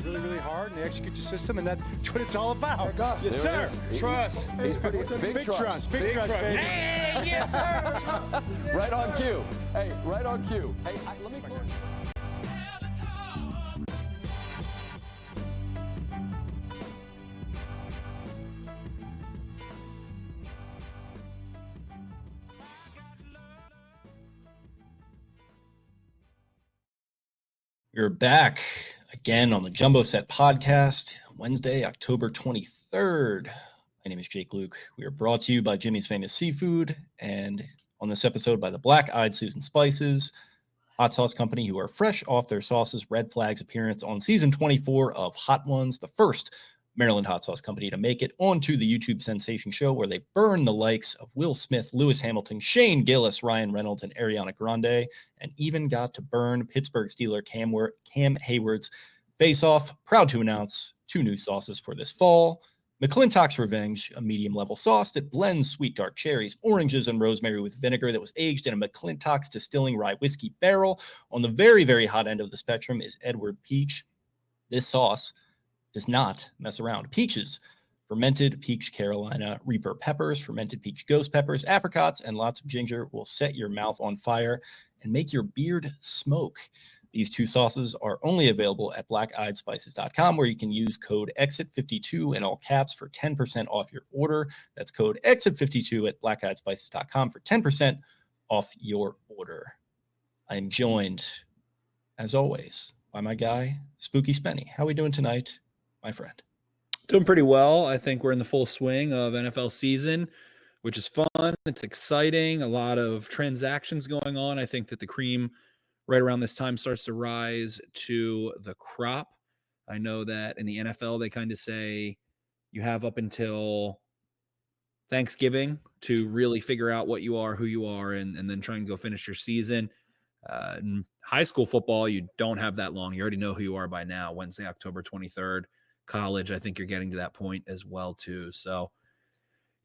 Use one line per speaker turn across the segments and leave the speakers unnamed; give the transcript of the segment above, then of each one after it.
really, really hard, and they execute the system, and that's what it's all about.
Yes, sir.
Trust.
He's pretty
Big trust. Big trust, baby.
Hey, yes, sir.
Right on cue. Hey, right on cue. Hey, let me.
We're back again on the Jumbo Set podcast, Wednesday, October 23rd. My name is Jake Louque. We are brought to you by Jimmy's Famous Seafood, and on this episode by the Black-Eyed Susan Spices, hot sauce company who are fresh off their sauce's Red Flags appearance on season 24 of Hot Ones, the first Maryland hot sauce company to make it onto the YouTube sensation show where they burn the likes of Will Smith, Lewis Hamilton, Shane Gillis, Ryan Reynolds, and Ariana Grande, and even got to burn Pittsburgh Steeler Cam Hayward's face-off. Proud to announce 2 new sauces for this fall. McClintock's Revenge, a medium-level sauce that blends sweet dark cherries, oranges, and rosemary with vinegar that was aged in a McClintock's distilling rye whiskey barrel. On the very, very hot end of the spectrum is Edward Peach. This sauce does not mess around. Peaches, fermented peach Carolina Reaper peppers, fermented peach ghost peppers, apricots, and lots of ginger will set your mouth on fire and make your beard smoke. These 2 sauces are only available at blackeyedspices.com, where you can use code EXIT52 in all caps for 10% off your order. That's code EXIT52 at blackeyedspices.com for 10% off your order. I am joined, as always, by my guy, Spooky Spenny. How are we doing tonight, my friend?
Doing pretty well. I think we're in the full swing of NFL season, which is fun. It's exciting. A lot of transactions going on. I think that the cream right around this time starts to rise to the crop. I know that in the NFL, they kind of say you have up until Thanksgiving to really figure out what you are, who you are, and then try and go finish your season. In high school football, you don't have that long. You already know who you are by now, Wednesday, October 23rd. College, I think you're getting to that point as well, too. So,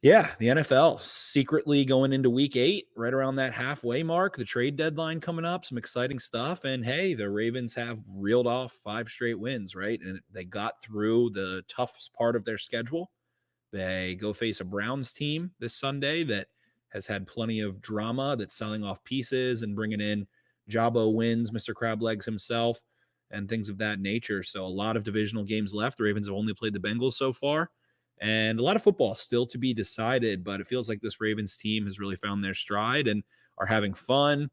yeah, the NFL secretly going into week 8, right around that halfway mark, the trade deadline coming up, some exciting stuff. And, hey, the Ravens have reeled off 5 straight wins, right? And they got through the toughest part of their schedule. They go face a Browns team this Sunday that has had plenty of drama, that's selling off pieces and bringing in Jabbo wins, Mr. Crablegs himself, and things of that nature. So a lot of divisional games left. The Ravens have only played the Bengals so far, and a lot of football still to be decided, but it feels like this Ravens team has really found their stride and are having fun.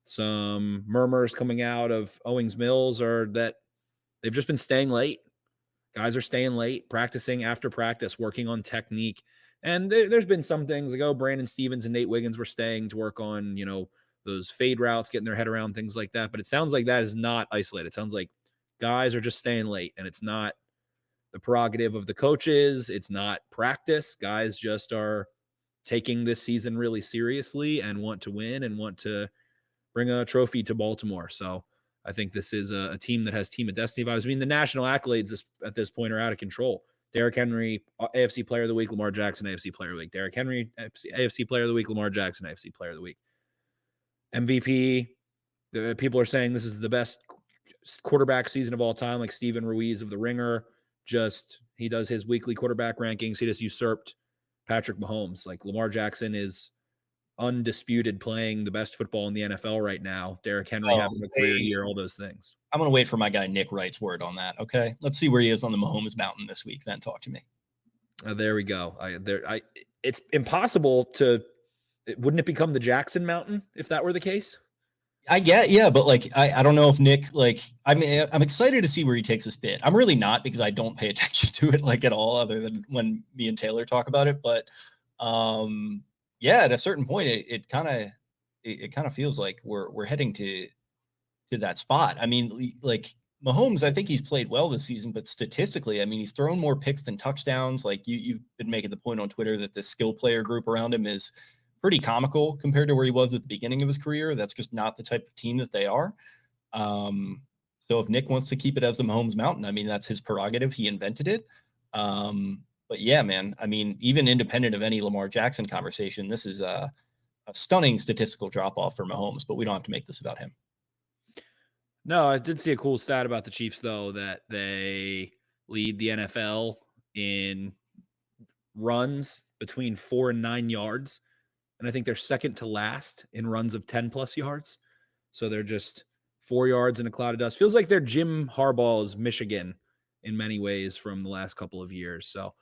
Some murmurs coming out of Owings Mills are that they've just been staying late. Guys are staying late, practicing after practice, working on technique. And there's been some things like, Brandon Stevens and Nate Wiggins were staying to work on, those fade routes, getting their head around things like that. But it sounds like that is not isolated. It sounds like guys are just staying late, and it's not the prerogative of the coaches. It's not practice. Guys just are taking this season really seriously and want to win and want to bring a trophy to Baltimore. So I think this is a team that has team of destiny vibes. I mean, the national accolades at this point are out of control. Derrick Henry, AFC Player of the Week. Lamar Jackson, AFC Player of the Week. Derrick Henry, AFC Player of the Week. Lamar Jackson, AFC Player of the Week. MVP, people are saying this is the best quarterback season of all time, like Steven Ruiz of The Ringer. He does his weekly quarterback rankings. He just usurped Patrick Mahomes. Like, Lamar Jackson is undisputed playing the best football in the NFL right now. Derrick Henry having a career year, all those things.
I'm going to wait for my guy Nick Wright's word on that, okay? Let's see where he is on the Mahomes Mountain this week, then talk to me.
There we go. It's impossible to... Wouldn't it become the Jackson Mountain if that were the case?
I get, yeah, but I don't know if Nick, I'm excited to see where he takes this bid. I'm really not, because I don't pay attention to it at all, other than when me and Taylor talk about it. But at a certain point, it kind of feels like we're heading to that spot. I mean, Mahomes, I think he's played well this season, but statistically, I mean, he's thrown more picks than touchdowns. You've been making the point on Twitter that the skill player group around him is pretty comical compared to where he was at the beginning of his career. That's just not the type of team that they are. So if Nick wants to keep it as the Mahomes Mountain, I mean, that's his prerogative. He invented it. But yeah, man, I mean, even independent of any Lamar Jackson conversation, this is a stunning statistical drop-off for Mahomes, but we don't have to make this about him.
No, I did see a cool stat about the Chiefs, though, that they lead the NFL in runs between 4 and 9 yards. And I think they're second to last in runs of 10 plus yards. So they're just 4 yards in a cloud of dust. Feels like they're Jim Harbaugh's Michigan in many ways from the last couple of years. So,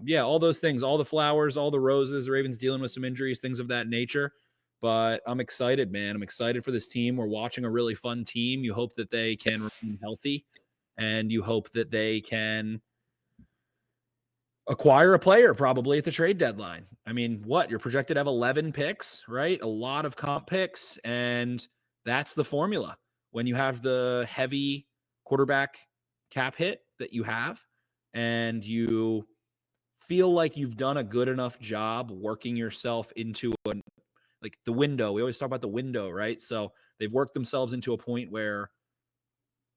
yeah, all those things, all the flowers, all the roses, the Ravens dealing with some injuries, things of that nature. But I'm excited, man. I'm excited for this team. We're watching a really fun team. You hope that they can remain healthy, and you hope that they can acquire a player probably at the trade deadline. I mean, what? You're projected to have 11 picks, right? A lot of comp picks, and that's the formula. When you have the heavy quarterback cap hit that you have, and you feel like you've done a good enough job working yourself into the window. We always talk about the window, right? So they've worked themselves into a point where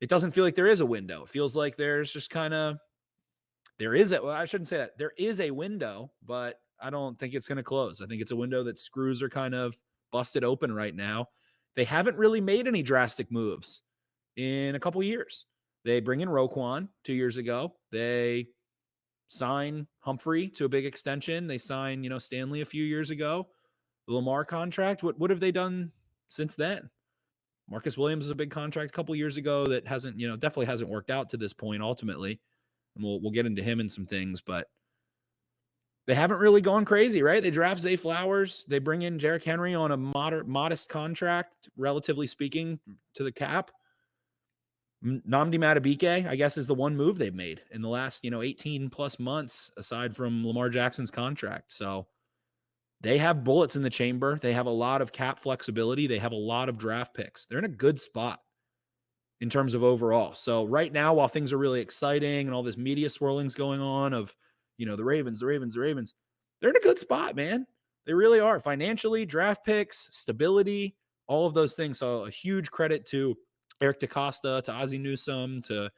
it doesn't feel like there is a window. It feels like there's just kind of I shouldn't say that. There is a window, but I don't think it's going to close. I think it's a window that screws are kind of busted open right now. They haven't really made any drastic moves in a couple years. They bring in Roquan 2 years ago. They sign Humphrey to a big extension. They sign, Stanley a few years ago. The Lamar contract. What have they done since then? Marcus Williams is a big contract a couple years ago that hasn't, definitely hasn't worked out to this point ultimately. And we'll get into him and some things, but they haven't really gone crazy, right? They draft Zay Flowers. They bring in Jarek Henry on a modest contract, relatively speaking, to the cap. Nnamdi Madubuike, I guess, is the one move they've made in the last, 18 plus months, aside from Lamar Jackson's contract. So they have bullets in the chamber. They have a lot of cap flexibility. They have a lot of draft picks. They're in a good spot in terms of overall. So right now, while things are really exciting and all this media swirling's going on of, the Ravens, they're in a good spot, man. They really are. Financially, draft picks, stability, all of those things. So a huge credit to Eric DeCosta, to Ozzie Newsome, to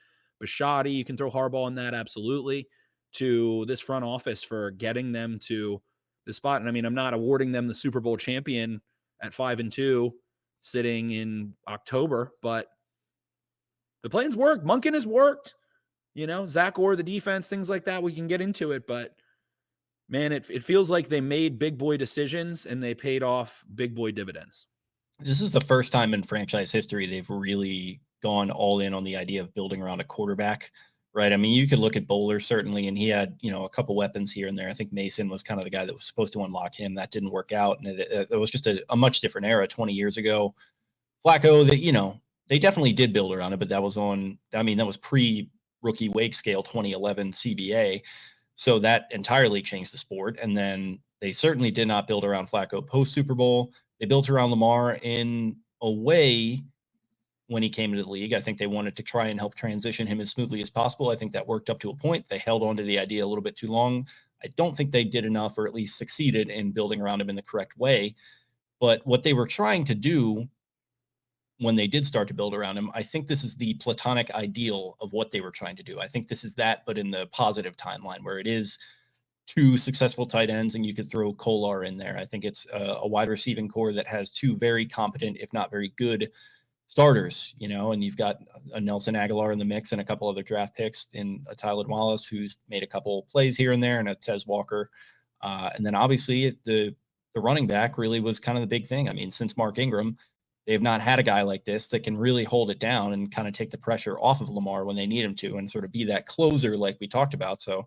Bisciotti. You can throw Harbaugh in that, absolutely, to this front office for getting them to the spot. And I mean, I'm not awarding them the Super Bowl champion at 5-2 sitting in October, but the plans work. Monken has worked. Zach Orr, the defense, things like that. We can get into it, but man, it feels like they made big boy decisions and they paid off big boy dividends.
This is the first time in franchise history they've really gone all in on the idea of building around a quarterback, right? I mean, you could look at Bowler certainly, and he had, a couple weapons here and there. I think Mason was kind of the guy that was supposed to unlock him. That didn't work out, and it was just a much different era 20 years ago. Flacco, that they definitely did build around it, but that was pre-rookie wage scale 2011 CBA. So that entirely changed the sport. And then they certainly did not build around Flacco post-Super Bowl. They built around Lamar in a way when he came into the league. I think they wanted to try and help transition him as smoothly as possible. I think that worked up to a point. They held on to the idea a little bit too long. I don't think they did enough, or at least succeeded in building around him in the correct way. But what they were trying to do when they did start to build around him, I think this is the platonic ideal of what they were trying to do. I think this is that, but in the positive timeline where it is two successful tight ends and you could throw Kolar in there. I think it's a wide receiving core that has two very competent, if not very good starters, and you've got a Nelson Aguilar in the mix and a couple other draft picks in a Tyler Wallace, who's made a couple plays here and there, and a Tez Walker. And then obviously the running back really was kind of the big thing. I mean, since Mark Ingram, they've not had a guy like this that can really hold it down and kind of take the pressure off of Lamar when they need him to and sort of be that closer like we talked about. So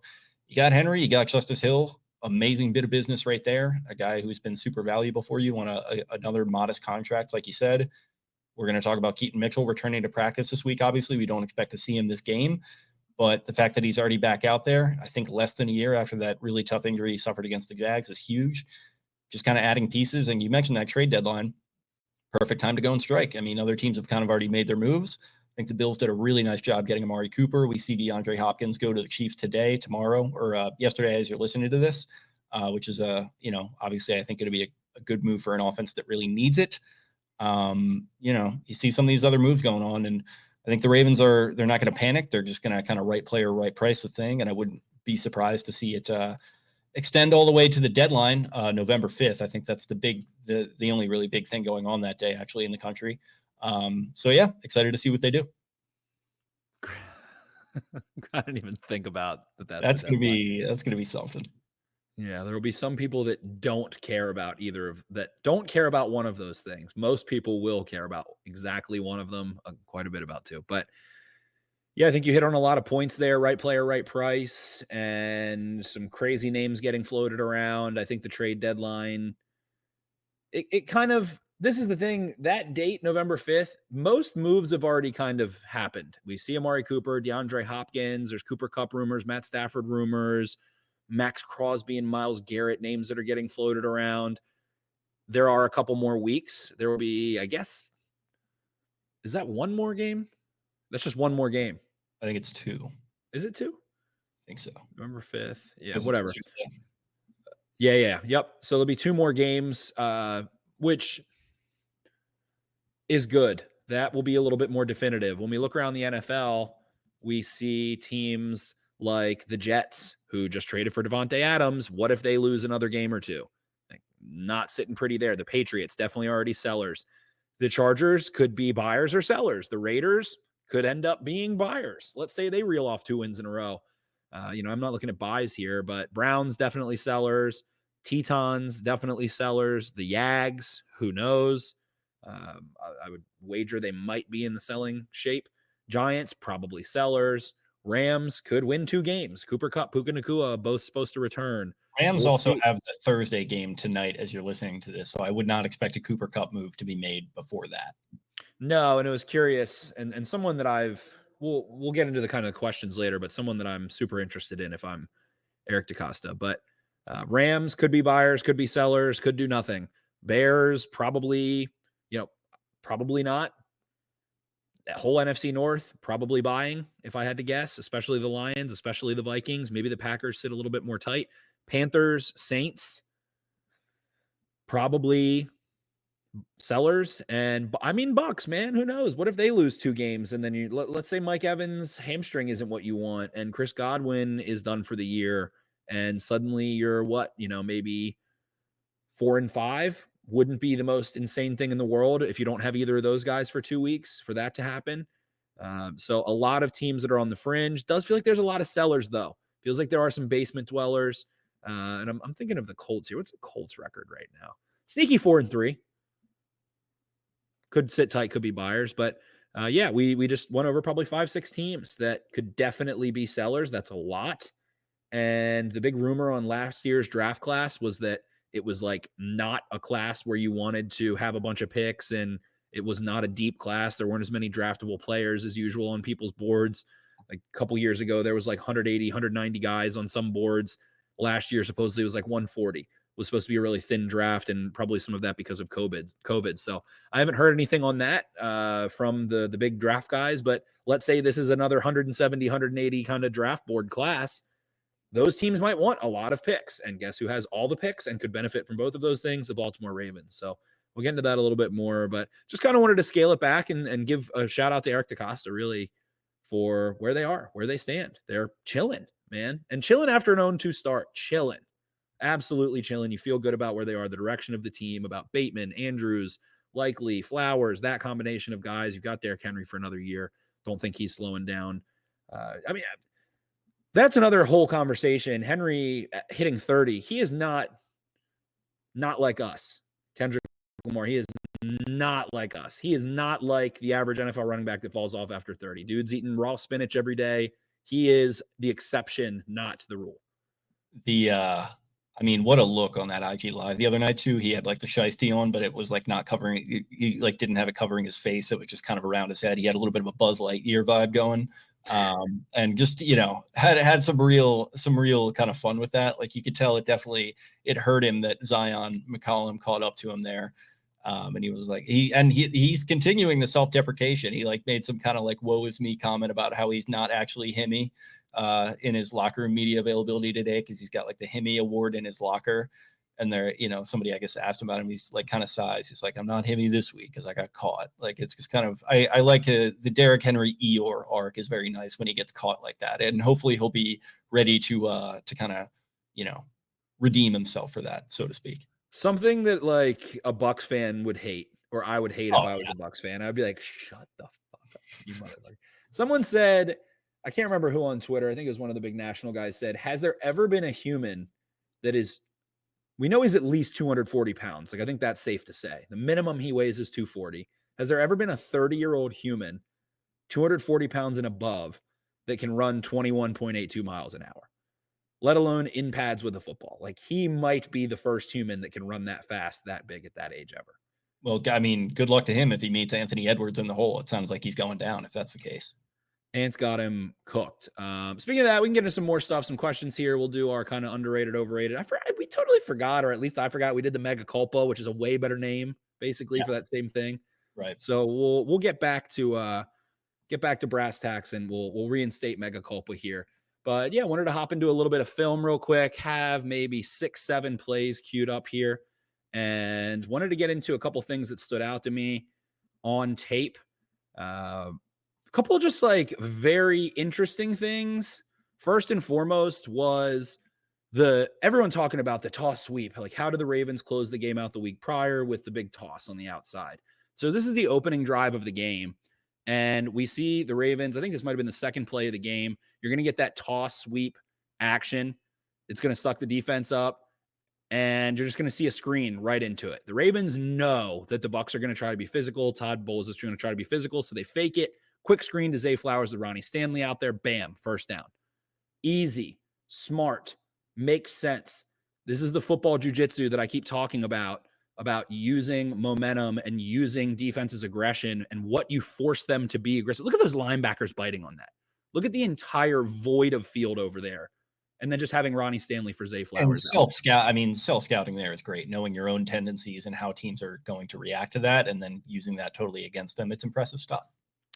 you got Henry, you got Justice Hill, amazing bit of business right there, a guy who's been super valuable for you on another modest contract, like you said. We're going to talk about Keaton Mitchell returning to practice this week. Obviously, we don't expect to see him this game, but the fact that he's already back out there, I think less than a year after that really tough injury he suffered against the Jags, is huge. Just kind of adding pieces. And you mentioned that trade deadline. Perfect time to go and strike. I mean, other teams have kind of already made their moves. I think the Bills did a really nice job getting Amari Cooper. We see DeAndre Hopkins go to the Chiefs tomorrow, or yesterday as you're listening to this, which is, obviously I think it'll be a good move for an offense that really needs it. You see some of these other moves going on, and I think the Ravens they're not going to panic. They're just going to kind of right player, right price the thing. And I wouldn't be surprised to see it extend all the way to the deadline, November 5th. I think that's the only really big thing going on that day, actually, in the country. So yeah, excited to see what they do.
I didn't even think about that.
That's gonna be something.
Yeah, there will be some people that don't care about don't care about one of those things. Most people will care about exactly one of them, quite a bit about two. But yeah, I think you hit on a lot of points there. Right player, right price, and some crazy names getting floated around. I think the trade deadline, it kind of, this is the thing, that date, November 5th, most moves have already kind of happened. We see Amari Cooper, DeAndre Hopkins, there's Cooper Kupp rumors, Matt Stafford rumors, Max Crosby and Myles Garrett, names that are getting floated around. There are a couple more weeks. There will be, I guess, is that one more game? That's just one more game.
I think it's 2.
Is it 2?
I think so.
November 5th. Yeah,
It's
whatever.
Tuesday.
Yeah. Yep. So there'll be 2 more games, which is good. That will be a little bit more definitive. When we look around the NFL, we see teams like the Jets, who just traded for Devontae Adams. What if they lose another game or two? Like, not sitting pretty there. The Patriots, definitely already sellers. The Chargers could be buyers or sellers. The Raiders could end up being buyers. Let's say they reel off 2 wins in a row. I'm not looking at buys here, but Browns definitely sellers. Tetons definitely sellers. The Yags, who knows? I would wager they might be in the selling shape. Giants, probably sellers. Rams could win 2 games. Cooper Kupp, Puka Nacua, both supposed to return.
Rams also have the Thursday game tonight as you're listening to this, so I would not expect a Cooper Kupp move to be made before that.
No, and it was curious, and someone that we'll get into the kind of questions later, but someone that I'm super interested in if I'm Eric DeCosta. But Rams could be buyers, could be sellers, could do nothing. Bears probably not. That whole NFC North, probably buying, if I had to guess, especially the Lions, especially the Vikings. Maybe the Packers sit a little bit more tight. Panthers, Saints, probably sellers. And I mean, Bucks, man, who knows? What if they lose 2 games and then let's say Mike Evans' hamstring isn't what you want and Chris Godwin is done for the year and suddenly you're maybe 4-5? Wouldn't be the most insane thing in the world if you don't have either of those guys for 2 weeks for that to happen. So a lot of teams that are on the fringe. Does feel like there's a lot of sellers, though. Feels like there are some basement dwellers. And I'm thinking of the Colts here. What's the Colts record right now? Sneaky 4-3. Could sit tight, could be buyers. But we just went over probably 5-6 teams that could definitely be sellers. That's a lot. And the big rumor on last year's draft class was that it was like not a class where you wanted to have a bunch of picks and it was not a deep class. There weren't as many draftable players as usual on people's boards. Like a couple years ago, there was like 180, 190 guys on some boards. Last year, supposedly it was like 140. It was supposed to be a really thin draft and probably some of that because of COVID. So I haven't heard anything on that from the big draft guys, but let's say this is another 170, 180 kind of draft board class. Those teams might want a lot of picks, and guess who has all the picks and could benefit from both of those things? The Baltimore Ravens. So we'll get into that a little bit more, but just kind of wanted to scale it back and give a shout out to Eric DeCosta really for where they are, where they stand. They're chilling, man, and chilling after an 0-2 start, chilling, absolutely chilling. You feel good about where they are, the direction of the team, about Bateman, Andrews, Likely, Flowers, that combination of guys. You've got Derrick Henry for another year. Don't think he's slowing down. That's another whole conversation. Henry hitting 30. He is not like us. Kendrick Lamar, he is not like us. He is not like the average NFL running back that falls off after 30. Dude's eating raw spinach every day. He is the exception, not the rule.
What a look on that IG Live the other night too. He had like the shiesty on, but it was like not covering. He like didn't have it covering his face. It was just kind of around his head. He had a little bit of a Buzz Lightyear vibe going. And just, had some real kind of fun with that. Like you could tell it hurt him that Zion McCollum caught up to him there. And he was like, he's continuing the self-deprecation. He like made some kind of like, woe is me comment about how he's not actually Himmy, in his locker room media availability today. Cause he's got like the Himmy award in his locker. And there, somebody, I guess, asked him about him. He's like kind of sighs. He's like, I'm not Himmy this week because I got caught. Like, it's just kind of, I like the Derrick Henry Eeyore arc is very nice when he gets caught like that. And hopefully he'll be ready to kind of, redeem himself for that, so to speak.
Something that like a Bucks fan would hate or I would hate if
Oh,
I was
yeah.
a Bucs fan. I'd be like, shut the fuck up, you motherfucker. Someone said, I can't remember who on Twitter, I think it was one of the big national guys, said, has there ever been a human that is, we know he's at least 240 pounds. Like, I think that's safe to say. The minimum he weighs is 240. Has there ever been a 30-year-old human, 240 pounds and above, that can run 21.82 miles an hour, let alone in pads with a football? Like, he might be the first human that can run that fast, that big at that age ever.
Well, I mean, good luck to him if he meets Anthony Edwards in the hole. It sounds like he's going down if that's the case.
Ant's got him cooked. Speaking of that, we can get into some more stuff, some questions here. We'll do our kind of underrated, overrated. We totally forgot, or at least I forgot, we did the mega culpa, which is a way better name, basically, for that same thing.
Right.
So we'll get back to brass tacks, and we'll reinstate mega culpa here. But yeah, wanted to hop into a little bit of film real quick. Have maybe 6-7 plays queued up here, and wanted to get into a couple things that stood out to me on tape. Couple of just like very interesting things. First and foremost was everyone talking about the toss sweep. Like, how did the Ravens close the game out the week prior with the big toss on the outside? So this is the opening drive of the game. And we see the Ravens, I think this might've been the second play of the game. You're going to get that toss sweep action. It's going to suck the defense up, and you're just going to see a screen right into it. The Ravens know that the Bucs are going to try to be physical. Todd Bowles is going to try to be physical. So they fake it. Quick screen to Zay Flowers to Ronnie Stanley out there. Bam, first down. Easy, smart, makes sense. This is the football jiu-jitsu that I keep talking about using momentum and using defense's aggression and what you force them to be aggressive. Look at those linebackers biting on that. Look at the entire void of field over there. And then just having Ronnie Stanley for Zay Flowers.
And self-scouting there is great. Knowing your own tendencies and how teams are going to react to that, and then using that totally against them. It's impressive stuff.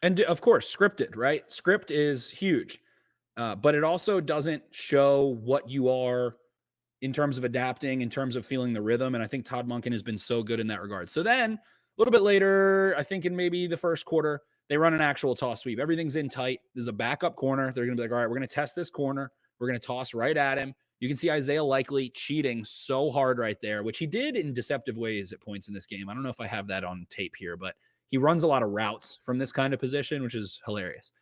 And
of course, scripted, right? Script is huge, but it also doesn't show what you are in terms of adapting, in terms of feeling the rhythm. And I think Todd Monken has been so good in that regard. So then a little bit later, I think in maybe the first quarter, they run an actual toss sweep. Everything's in tight. There's a backup corner. They're going to be like, all right, we're going to test this corner. We're going to toss right at him. You can see Isaiah Likely cheating so hard right there, which he did in deceptive ways at points in this game. I don't know if I have that on tape here, but he runs a lot of routes from this kind of position, which is hilarious.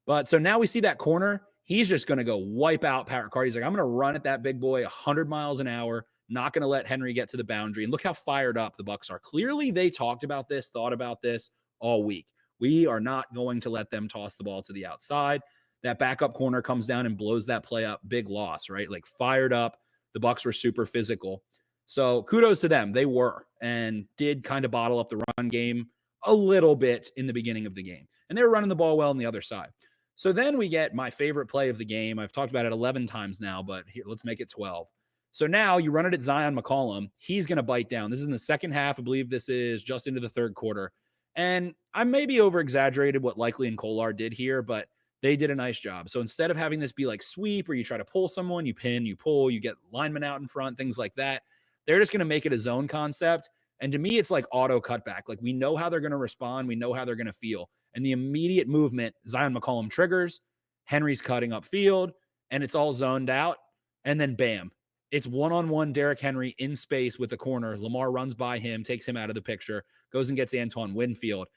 But so now we see that corner. He's just going to go wipe out Pat Ricard. He's like, I'm going to run at that big boy 100 miles an hour, not going to let Henry get to the boundary. And look how fired up the Bucs are. Clearly, they talked about this, thought about this all week. We are not going to let them toss the ball to the outside. That backup corner comes down and blows that play up. Big loss, right? Like, fired up. The Bucs were super physical. So kudos to them. They were, and did kind of bottle up the run game a little bit in the beginning of the game. And they were running the ball well on the other side. So then we get my favorite play of the game. I've talked about it 11 times now, but here, let's make it 12. So now you run it at Zion McCollum. He's going to bite down. This is in the second half. I believe this is just into the third quarter. And I maybe over-exaggerated what Likely and Kolar did here, but they did a nice job. So instead of having this be like sweep, where you try to pull someone, you pin, you pull, you get linemen out in front, things like that, they're just going to make it a zone concept. And to me, it's like auto cutback. Like, we know how they're going to respond. We know how they're going to feel. And the immediate movement, Zion McCollum triggers, Henry's cutting upfield, and it's all zoned out. And then bam, it's one-on-one Derrick Henry in space with the corner. Lamar runs by him, takes him out of the picture, goes and gets Antoine Winfield.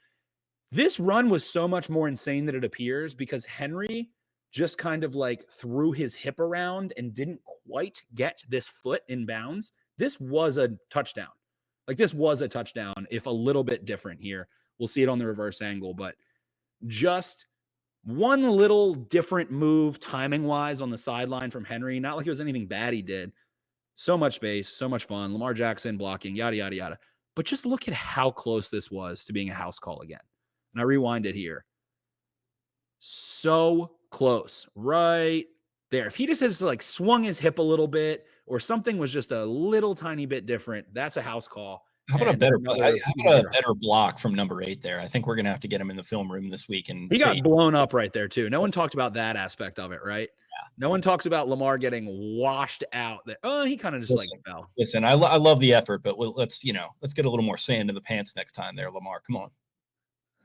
This run was so much more insane than it appears, because Henry just kind of like threw his hip around and didn't quite get this foot in bounds. This was a touchdown. Like, this was a touchdown, if a little bit different here. We'll see it on the reverse angle, but just one little different move timing-wise on the sideline from Henry. Not like it was anything bad he did. So much space, so much fun. Lamar Jackson blocking, yada, yada, yada. But just look at how close this was to being a house call again. And I rewind it here. So close, right there. If he just has like swung his hip a little bit, or something was just a little tiny bit different, that's a house call.
How about a better block from number 8 there? I think we're going to have to get him in the film room this week. And
he got blown up right there too. No one talked about that aspect of it, right? Yeah. No one talks about Lamar getting washed out. That he kind of just fell.
Listen, I love the effort, but let's get a little more sand in the pants next time there, Lamar. Come on.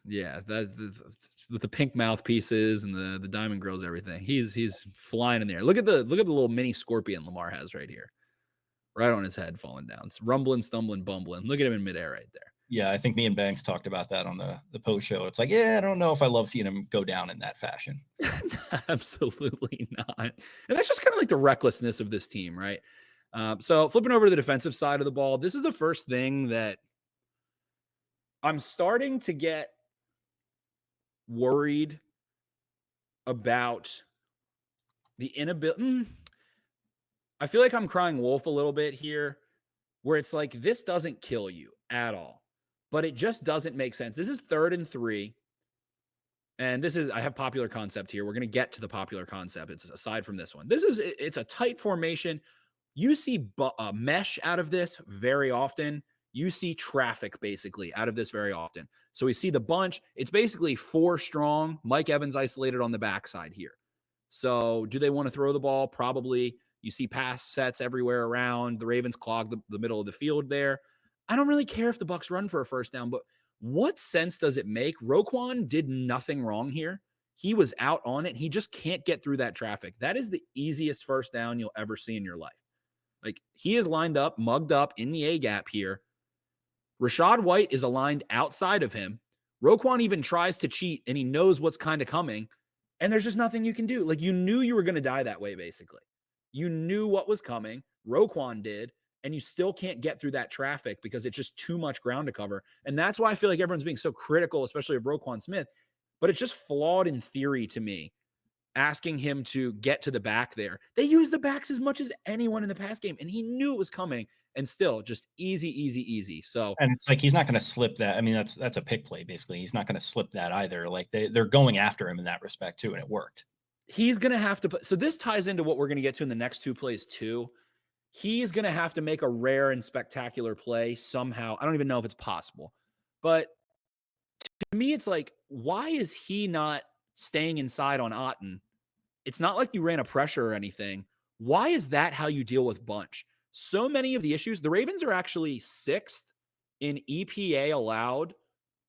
Yeah, with the pink mouthpieces and the diamond grills, everything. He's flying in the air. Look at the little mini scorpion Lamar has right here. Right on his head, falling down. It's rumbling, stumbling, bumbling. Look at him in midair right there.
Yeah, I think me and Banks talked about that on the post show. It's like, yeah, I don't know if I love seeing him go down in that fashion.
Absolutely not. And that's just kind of like the recklessness of this team, right? So flipping over to the defensive side of the ball, this is the first thing that I'm starting to get worried about the inability. I feel like I'm crying wolf a little bit here, where it's like, this doesn't kill you at all, but it just doesn't make sense. This is 3rd and 3. And this is, I have popular concept here. We're going to get to the popular concept. It's aside from this one. It's a tight formation. You see mesh out of this very often. You see traffic basically out of this very often. So we see the bunch. It's basically 4 strong. Mike Evans isolated on the backside here. So do they want to throw the ball? Probably. You see pass sets everywhere around. The Ravens clog the middle of the field there. I don't really care if the Bucs run for a first down, but what sense does it make? Roquan did nothing wrong here. He was out on it. He just can't get through that traffic. That is the easiest first down you'll ever see in your life. Like, he is lined up, mugged up in the A gap here. Rachaad White is aligned outside of him. Roquan even tries to cheat, and he knows what's kind of coming, and there's just nothing you can do. Like, you knew you were going to die that way, basically. You knew what was coming. Roquan did, and you still can't get through that traffic because it's just too much ground to cover. And that's why I feel like everyone's being so critical, especially of Roquan Smith. But it's just flawed in theory to me, asking him to get to the back there. They use the backs as much as anyone in the pass game, and he knew it was coming, and still just easy. So,
and it's like, he's not going to slip that. I mean, that's a pick play, basically. He's not going to slip that either. Like, they're going after him in that respect too, and it worked.
He's going to have to put, so this ties into what we're going to get to in the next 2 plays too. He's going to have to make a rare and spectacular play somehow. I don't even know if it's possible, but to me, it's like, why is he not staying inside on Otten? It's not like you ran a pressure or anything. Why is that how you deal with bunch? So many of the issues, the Ravens are actually 6th in EPA allowed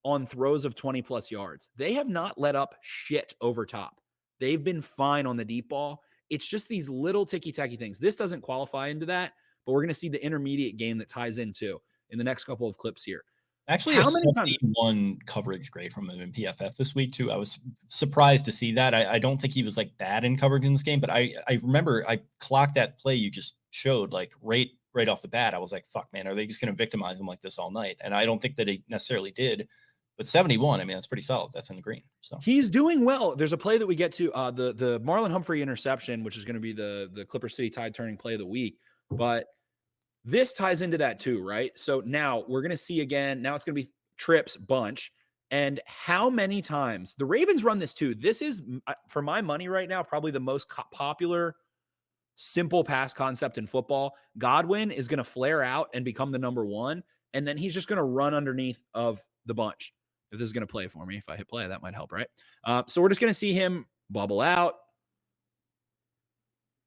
on throws of 20 plus yards. They have not let up shit over top. They've been fine on the deep ball. It's just these little ticky-tacky things. This doesn't qualify into that, but we're going to see the intermediate game that ties into in the next couple of clips here.
Actually, how many 71 coverage grade from him in PFF this week too. I was surprised to see that. I don't think he was like bad in coverage in this game, but I remember I clocked that play you just showed like right off the bat. I was like, fuck, man, are they just going to victimize him like this all night? And I don't think that they necessarily did. But 71, I mean, that's pretty solid. That's in the green. So
he's doing well. There's a play that we get to, the Marlon Humphrey interception, which is going to be the Clipper City tide turning play of the week. But this ties into that too, right? So now we're going to see again. Now it's going to be trips bunch. And how many times the Ravens run this too? This is, for my money right now, probably the most popular simple pass concept in football. Godwin is going to flare out and become the number 1, and then he's just going to run underneath of the bunch. If this is going to play for me, if I hit play, that might help, right? So we're just going to see him bubble out.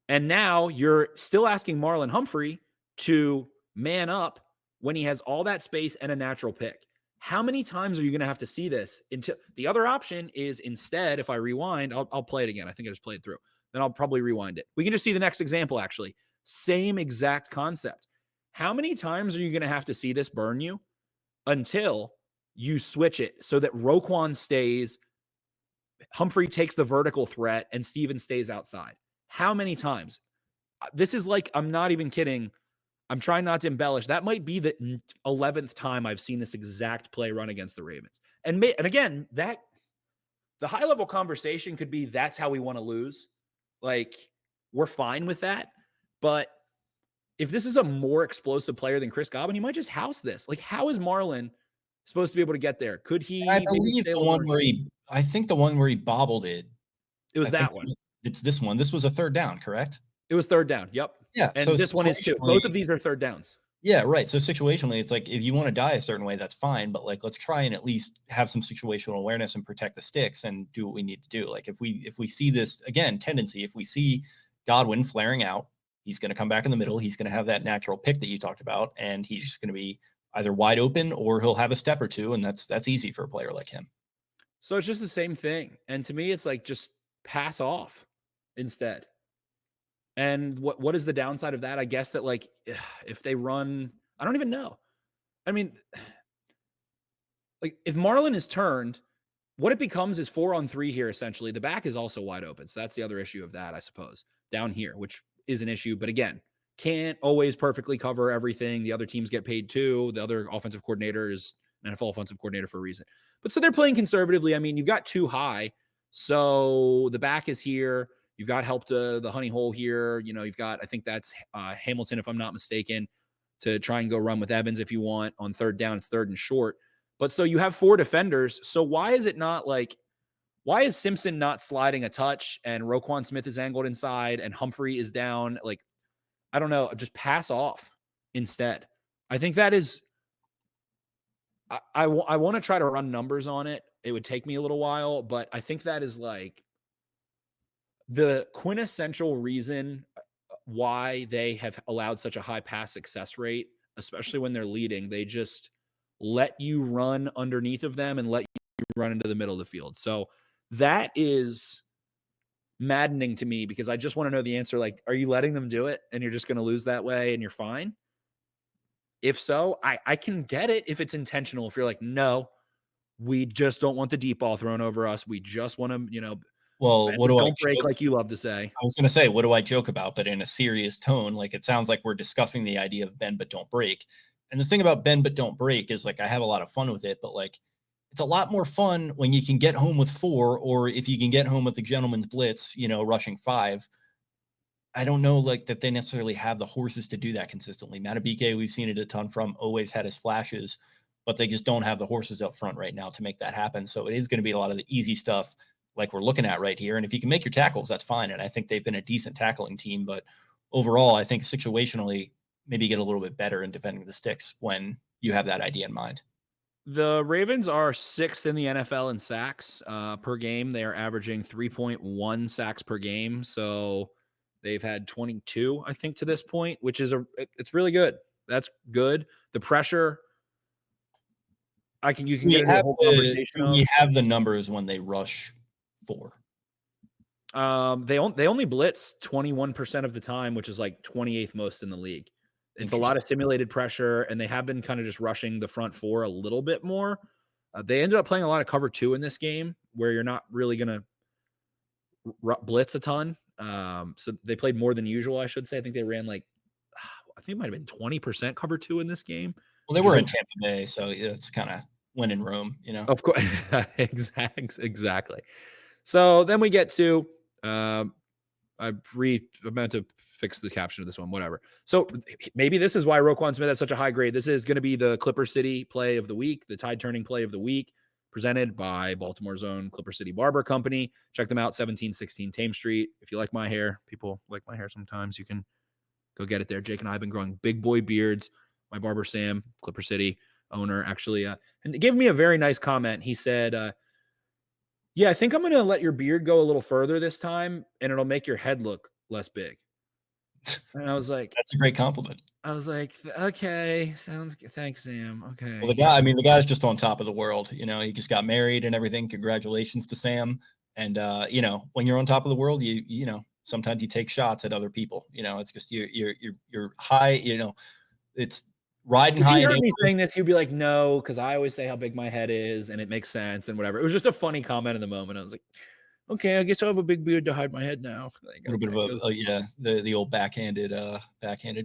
And now you're still asking Marlon Humphrey to man up when he has all that space and a natural pick. How many times are you going to have to see this? Until the other option is, instead, if I rewind, I'll play it again. I think I just played through. Then I'll probably rewind it. We can just see the next example, actually. Same exact concept. How many times are you going to have to see this burn you until you switch it so that Roquan stays, Humphrey takes the vertical threat, and Steven stays outside? How many times? This is like, I'm not even kidding. I'm trying not to embellish. That might be the 11th time I've seen this exact play run against the Ravens. And again, that the high level conversation could be, that's how we want to lose. Like, we're fine with that. But if this is a more explosive player than Chris Godwin, he might just house this. Like, how is Marlon supposed to be able to get there? Could he?
I believe the one where I think the one where he bobbled it.
It was that one.
It's this one. This was a 3rd down, correct?
It was 3rd down. Yep.
Yeah.
And so this one is too. Both of these are 3rd downs.
Yeah, right. So situationally, it's like, if you want to die a certain way, that's fine. But like, let's try and at least have some situational awareness and protect the sticks and do what we need to do. Like, if we see this again, tendency, if we see Godwin flaring out, he's going to come back in the middle. He's going to have that natural pick that you talked about, and he's just going to be either wide open or he'll have a step or two, and that's easy for a player like him.
So it's just the same thing. And to me, it's like, just pass off instead. And what is the downside of that? I guess that, like, if they run, I don't even know. I mean, like if Marlon is turned, what it becomes is 4-on-3 here, essentially. The back is also wide open. So that's the other issue of that, I suppose, down here, which is an issue. But again, can't always perfectly cover everything. The other teams get paid too. The other offensive coordinator is an NFL offensive coordinator for a reason. But so they're playing conservatively. I mean, you've got too high. So the back is here. You've got help to the honey hole here. You know, you've got, I think that's Hamilton, if I'm not mistaken, to try and go run with Evans if you want on third down. It's third and short. But so you have 4 defenders. So why is it not like, why is Simpson not sliding a touch and Roquan Smith is angled inside and Humphrey is down? Like, I don't know, just pass off instead. I think that is, I want to try to run numbers on it. It would take me a little while, but I think that is like the quintessential reason why they have allowed such a high pass success rate, especially when they're leading. They just let you run underneath of them and let you run into the middle of the field. So that is maddening to me because I just want to know the answer. Like, are you letting them do it and you're just going to lose that way and you're fine? If so, I can get it if it's intentional. If you're like, no, we just don't want the deep ball thrown over us. We just want to, you know,
well, what do I
break
joke?
like you love to say.
I was going to say, what do I joke about? But in a serious tone, like it sounds like we're discussing the idea of bend but don't break. And the thing about bend but don't break is like I have a lot of fun with it, but like it's a lot more fun when you can get home with 4, or if you can get home with the gentleman's blitz, you know, rushing 5. I don't know like that they necessarily have the horses to do that consistently. Matabike, we've seen it a ton from, always had his flashes, but they just don't have the horses up front right now to make that happen. So it is going to be a lot of the easy stuff like we're looking at right here. And if you can make your tackles, that's fine. And I think they've been a decent tackling team, but overall, I think situationally, maybe get a little bit better in defending the sticks when you have that idea in mind.
The Ravens are 6th in the NFL in sacks per game. They are averaging 3.1 sacks per game. So they've had 22, I think, to this point, which is it's really good. That's good. The pressure, you can get into a whole conversation.
We have the numbers when they rush 4.
They only blitz 21% of the time, which is like 28th most in the league. It's a lot of simulated pressure, and they have been kind of just rushing the front 4 a little bit more. They ended up playing a lot of cover 2 in this game, where you're not really going to blitz a ton. So they played more than usual, I should say. I think they ran like, I think it might have been 20% cover 2 in this game.
Well, they were in Tampa Bay, so it's kind of when in Rome, you know.
Of course, exactly. So then we get to, I meant to fix the caption of this one, whatever. So maybe this is why Roquan Smith has such a high grade. This is going to be the Clipper City play of the week, the tide turning play of the week, presented by Baltimore's own Clipper City Barber Company. Check them out, 1716 Thames Street. If you like my hair, people like my hair sometimes, you can go get it there. Jake and I have been growing big boy beards. My barber, Sam, Clipper City owner, actually, and gave me a very nice comment. He said, yeah, I think I'm going to let your beard go a little further this time, and it'll make your head look less big. And I was like,
that's a great compliment.
I was like, okay, sounds good. Thanks, Sam. Okay.
Well, the guy's just on top of the world. You know, he just got married and everything. Congratulations to Sam. And, you know, when you're on top of the world, you know, sometimes you take shots at other people. You know, it's just you're high, you know, it's riding high.
If you heard me saying this, you'd be like, no, because I always say how big my head is and it makes sense and whatever. It was just a funny comment in the moment. I was like, okay, I guess I have a big beard to hide my head now.
Like, a little bit of the old backhanded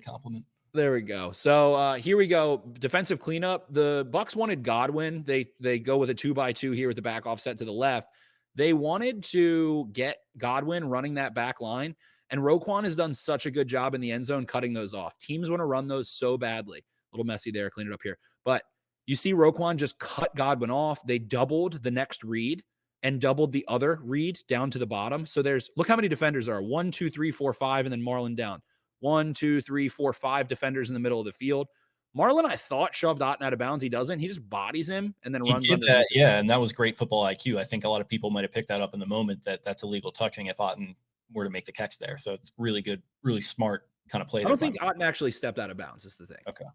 compliment.
There we go. So here we go. Defensive cleanup. The Bucs wanted Godwin. They go with a 2x2 here with the back offset to the left. They wanted to get Godwin running that back line, and Roquan has done such a good job in the end zone cutting those off. Teams want to run those so badly. A little messy there. Clean it up here. But you see Roquan just cut Godwin off. They doubled the next read and doubled the other read down to the bottom. So look how many defenders there are. 1, 2, 3, 4, 5, and then Marlon down. 1, 2, 3, 4, 5 defenders in the middle of the field. Marlon, I thought, shoved Otten out of bounds. He doesn't. He just bodies him and then runs under
that. Yeah, and that was great football IQ. I think a lot of people might have picked that up in the moment that that's illegal touching if Otten were to make the catch there. So it's really good, really smart kind of play.
I don't think Otten actually stepped out of bounds is the thing.
Okay.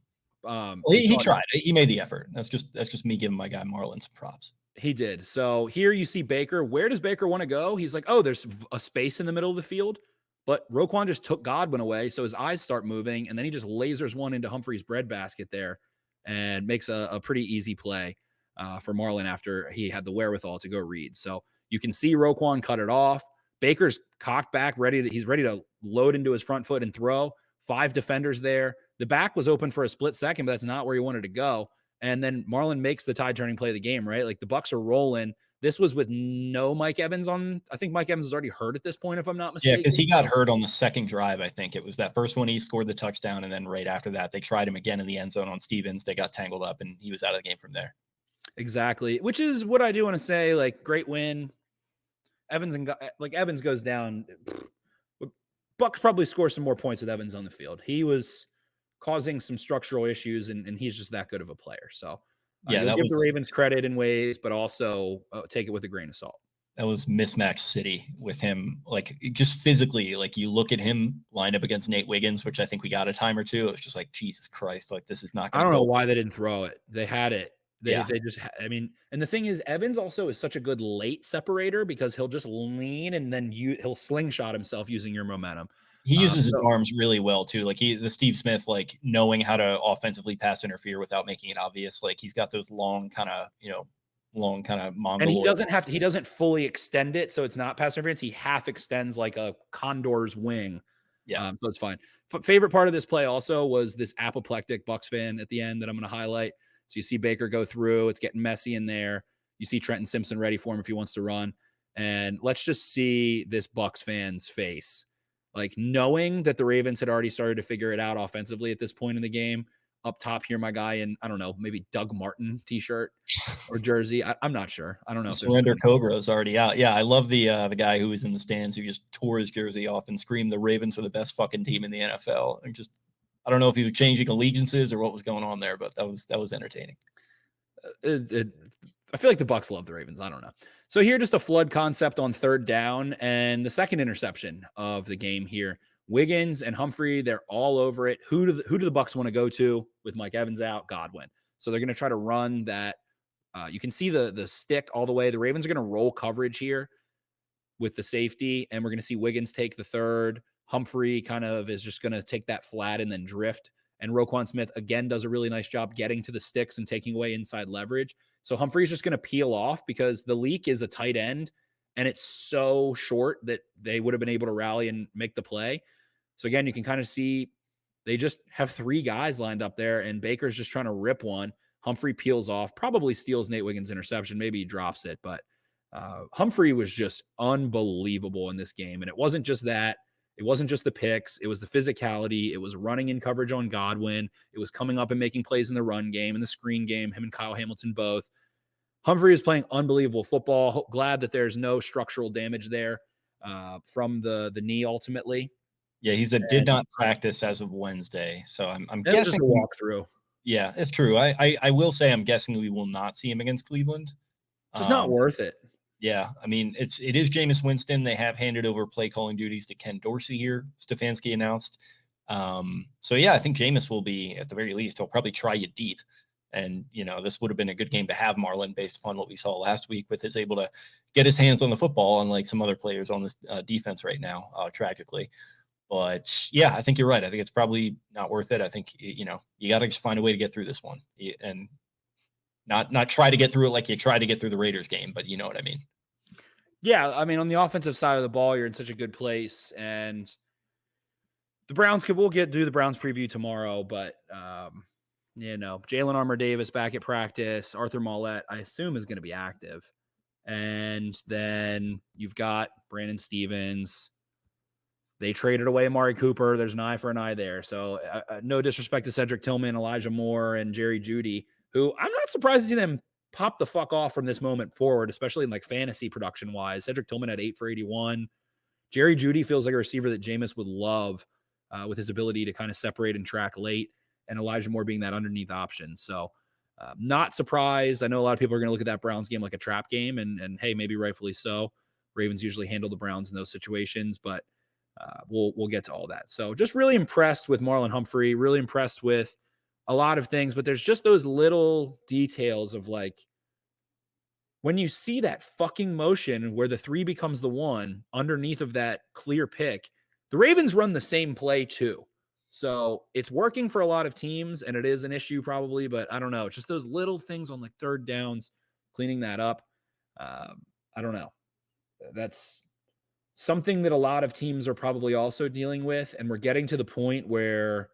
Well, he tried. He made the effort. That's just me giving my guy Marlon some props.
He did. So here you see Baker. Where does Baker want to go? He's like, oh, there's a space in the middle of the field. But Roquan just took Godwin away, so his eyes start moving, and then he just lasers one into Humphrey's breadbasket there and makes a pretty easy play. for Marlon after he had the wherewithal to go read. So you can see Roquan cut it off. Baker's cocked back, he's ready to load into his front foot and throw. 5 defenders there. The back was open for a split second, but that's not where he wanted to go. And then Marlon makes the tide-turning play of the game, right? Like the Bucs are rolling. This was with no Mike Evans on. I think Mike Evans is already hurt at this point, if I'm not mistaken.
Yeah, because he got hurt on the second drive, I think. It was that first one he scored the touchdown, and then right after that, they tried him again in the end zone on Stevens. They got tangled up, and he was out of the game from there.
Exactly, which is what I do want to say. Like, great win. Evans goes down. Bucs probably score some more points with Evans on the field. He was causing some structural issues, and he's just that good of a player. So
yeah,
give the Ravens credit in ways, but also take it with a grain of salt.
That was mismatch city with him, like just physically. Like you look at him lined up against Nate Wiggins, which I think we got a time or two. It was just like, Jesus Christ, like this is not going to
I don't know why they didn't throw it. They had it. They just, I mean, and the thing is, Evans also is such a good late separator because he'll just lean and then he'll slingshot himself using your momentum.
He uses his arms really well too. Like the Steve Smith, like knowing how to offensively pass interfere without making it obvious. Like he's got those long kind of Mongol.
And he doesn't fully extend it. So it's not pass interference. He half extends like a condor's wing.
Yeah.
So it's fine. Favorite part of this play also was this apoplectic Bucs fan at the end that I'm going to highlight. So you see Baker go through. It's getting messy in there. You see Trenton Simpson ready for him if he wants to run. And let's just see this Bucs fan's face. Like knowing that the Ravens had already started to figure it out offensively at this point in the game. Up top here, my guy in, I don't know, maybe Doug Martin t-shirt or jersey. I'm not sure. I don't know.
Surrender Cobra is already out. Yeah, I love the guy who was in the stands who just tore his jersey off and screamed the Ravens are the best fucking team in the NFL. And just, I don't know if he was changing allegiances or what was going on there, but that was entertaining.
I feel like the Bucs love the Ravens. I don't know. So here, just a flood concept on third down and the second interception of the game here. Wiggins and Humphrey, they're all over it. Who do the Bucs want to go to with Mike Evans out? Godwin. So they're going to try to run that. You can see the stick all the way. The Ravens are going to roll coverage here with the safety, and we're going to see Wiggins take the third. Humphrey kind of is just going to take that flat and then drift. And Roquan Smith, again, does a really nice job getting to the sticks and taking away inside leverage. So Humphrey's just going to peel off because the Louque is a tight end, and it's so short that they would have been able to rally and make the play. So again, you can kind of see they just have 3 guys lined up there, and Baker's just trying to rip one. Humphrey peels off, probably steals Nate Wiggins' interception. Maybe he drops it, but Humphrey was just unbelievable in this game. And it wasn't just that. It wasn't just the picks. It was the physicality. It was running in coverage on Godwin. It was coming up and making plays in the run game and the screen game, him and Kyle Hamilton both. Humphrey is playing unbelievable football. Glad that there's no structural damage there from the knee ultimately.
Yeah, he said did not practice as of Wednesday. So I'm guessing
a walkthrough.
Yeah, it's true. I will say I'm guessing we will not see him against Cleveland.
It's not worth it.
Yeah, I mean it is Jameis Winston. They have handed over play calling duties to Ken Dorsey here. Stefanski announced. So yeah, I think Jameis will be at the very least. He'll probably try you deep. And, this would have been a good game to have Marlon based upon what we saw last week with his able to get his hands on the football, unlike some other players on this defense right now, tragically. But yeah, I think you're right. I think it's probably not worth it. I think, you got to just find a way to get through this one and not try to get through it like you tried to get through the Raiders game, but you know what I mean?
Yeah. I mean, on the offensive side of the ball, you're in such a good place, and the Browns we'll do the Browns preview tomorrow, but Jalen Armour-Davis back at practice, Arthur Mollett, I assume is going to be active. And then you've got Brandon Stevens. They traded away Amari Cooper. There's an eye for an eye there. So no disrespect to Cedric Tillman, Elijah Moore, and Jerry Jeudy, who I'm not surprised to see them pop the fuck off from this moment forward, especially in like fantasy production wise. Cedric Tillman had 8 for 81. Jerry Jeudy feels like a receiver that Jameis would love with his ability to kind of separate and track late, and Elijah Moore being that underneath option. So not surprised. I know a lot of people are going to look at that Browns game like a trap game, and hey, maybe rightfully so. Ravens usually handle the Browns in those situations, but we'll get to all that. So just really impressed with Marlon Humphrey, really impressed with a lot of things, but there's just those little details of like, when you see that fucking motion where the 3 becomes the 1 underneath of that clear pick, the Ravens run the same play too. So it's working for a lot of teams, and it is an issue probably, but I don't know. It's just those little things on like third downs, cleaning that up. I don't know. That's something that a lot of teams are probably also dealing with. And we're getting to the point where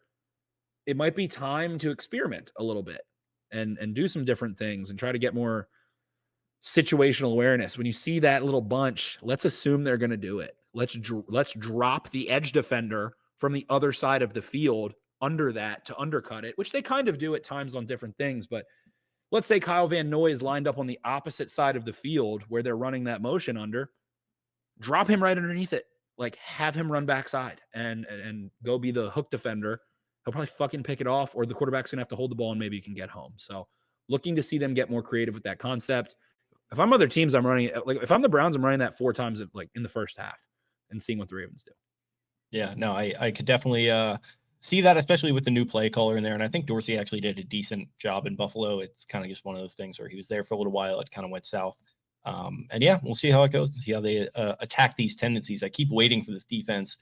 it might be time to experiment a little bit and do some different things and try to get more situational awareness. When you see that little bunch, let's assume they're going to do it. Let's drop the edge defender from the other side of the field under that to undercut it, which they kind of do at times on different things. But let's say Kyle Van Noy is lined up on the opposite side of the field where they're running that motion under. Drop him right underneath it. Like, have him run backside and go be the hook defender. He'll probably fucking pick it off, or the quarterback's gonna have to hold the ball and maybe you can get home. So looking to see them get more creative with that concept. If I'm other teams, I'm running it. Like if I'm the Browns, I'm running that 4 times like in the first half and seeing what the Ravens do.
Yeah, no, I could definitely see that, especially with the new play caller in there. And I think Dorsey actually did a decent job in Buffalo. It's kind of just one of those things where he was there for a little while. It kind of went south. And yeah, we'll see how it goes to see how they attack these tendencies. I keep waiting for this defense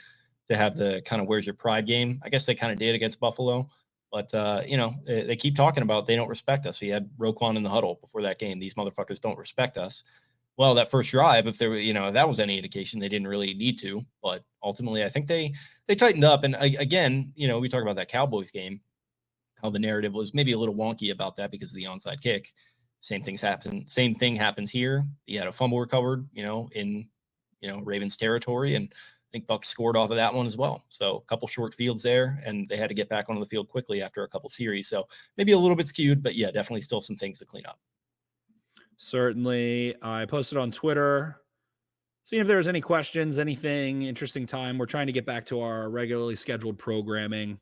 to have the kind of where's your pride game. I guess they kind of did against Buffalo, but they keep talking about they don't respect us. He had Roquan in the huddle before that game. These motherfuckers don't respect us. Well, that first drive, if there were, if that was any indication, they didn't really need to. But ultimately, I think they tightened up. And again, we talk about that Cowboys game, how the narrative was maybe a little wonky about that because of the onside kick. Same thing happens here. He had a fumble recovered, in Ravens territory, and I think Bucs scored off of that one as well. So a couple short fields there, and they had to get back onto the field quickly after a couple series. So maybe a little bit skewed, but yeah, definitely still some things to clean up.
Certainly. I posted on Twitter, seeing if there was any questions, anything interesting time. We're trying to get back to our regularly scheduled programming,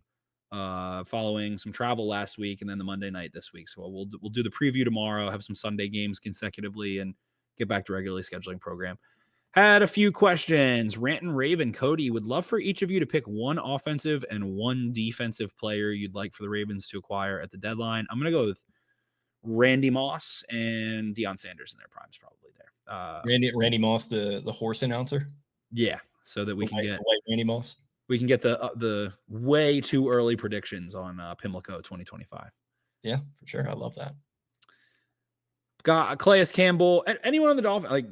following some travel last week and then the Monday night this week. So we'll do the preview tomorrow, have some Sunday games consecutively, and get back to regularly scheduling program. Had a few questions. Rant and Raven, Cody, would love for each of you to pick one offensive and one defensive player you'd like for the Ravens to acquire at the deadline. I'm going to go with Randy Moss and Deion Sanders in their primes, probably there.
Randy Moss, the horse announcer.
Yeah, so that we can get
Randy Moss.
We can get the way too early predictions on Pimlico 2025.
Yeah, for sure. I love that.
Got Calais Campbell. Anyone on the Dolphins? Like,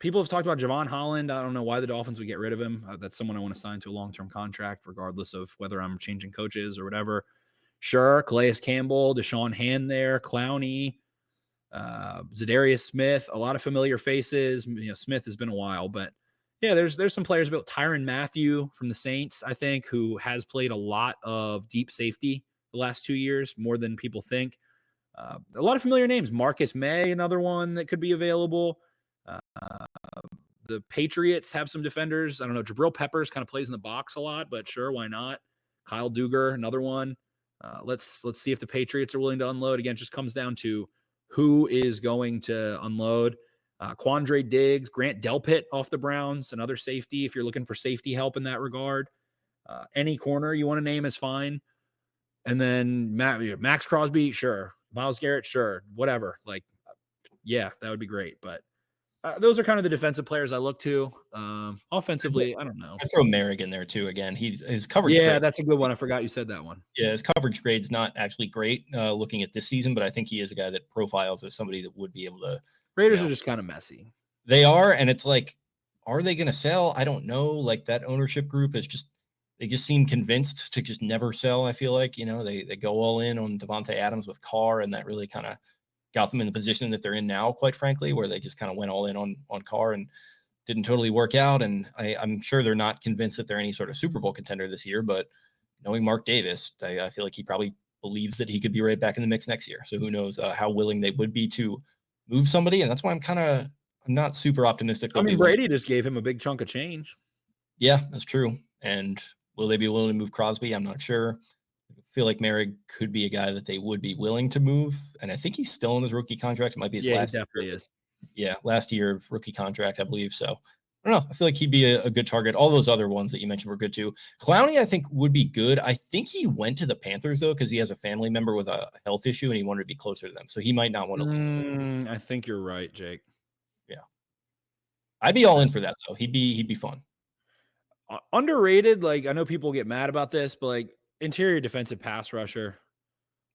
people have talked about Javon Holland. I don't know why the Dolphins would get rid of him. That's someone I want to sign to a long-term contract, regardless of whether I'm changing coaches or whatever. Sure, Calais Campbell, Deshaun Hand there, Clowney, Zadarius Smith, a lot of familiar faces. Smith has been a while, but yeah, there's some players about Tyrann Mathieu from the Saints, I think, who has played a lot of deep safety the last 2 years, more than people think. A lot of familiar names. Marcus May, another one that could be available. The Patriots have some defenders. I don't know. Jabril Peppers kind of plays in the box a lot, but sure, why not? Kyle Duggar, another one. Let's see if the Patriots are willing to unload. Again, it just comes down to who is going to unload. Quandre Diggs, Grant Delpit off the Browns, another safety if you're looking for safety help in that regard. Any corner you want to name is fine. And then Max Crosby, sure. Myles Garrett, sure. Whatever. Yeah, that would be great. But those are kind of the defensive players I look to. Offensively, I don't know.
I throw Merrick in there too. Again, his coverage.
Yeah, that's a good one. I forgot you said that one.
Yeah, his coverage grade's not actually great looking at this season, but I think he is a guy that profiles as somebody that would be able to.
Raiders are just kind of messy.
They are, and it's like, are they going to sell? I don't know. Like, that ownership group is they just seem convinced to just never sell. I feel like, they go all in on Devontae Adams with Carr, and that really kind of got them in the position that they're in now, quite frankly, where they just kind of went all in on Carr and didn't totally work out. And I'm sure they're not convinced that they're any sort of Super Bowl contender this year, but knowing Mark Davis, I feel like he probably believes that he could be right back in the mix next year. So who knows how willing they would be to move somebody. And that's why I'm not super optimistic.
Brady just gave him a big chunk of change.
Yeah, that's true. And will they be willing to move Crosby? I'm not sure. I feel like Merrick could be a guy that they would be willing to move. And I think he's still in his rookie contract. It might be his last year.
Definitely is.
Yeah, last year of rookie contract, I believe. So I don't know. I feel like he'd be a good target. All those other ones that you mentioned were good too. Clowney, I think, would be good. I think he went to the Panthers, though, because he has a family member with a health issue and he wanted to be closer to them. So he might not want to leave.
I think you're right, Jake.
Yeah. I'd be all in for that, though. He'd be fun.
Underrated. I know people get mad about this, but interior defensive pass rusher.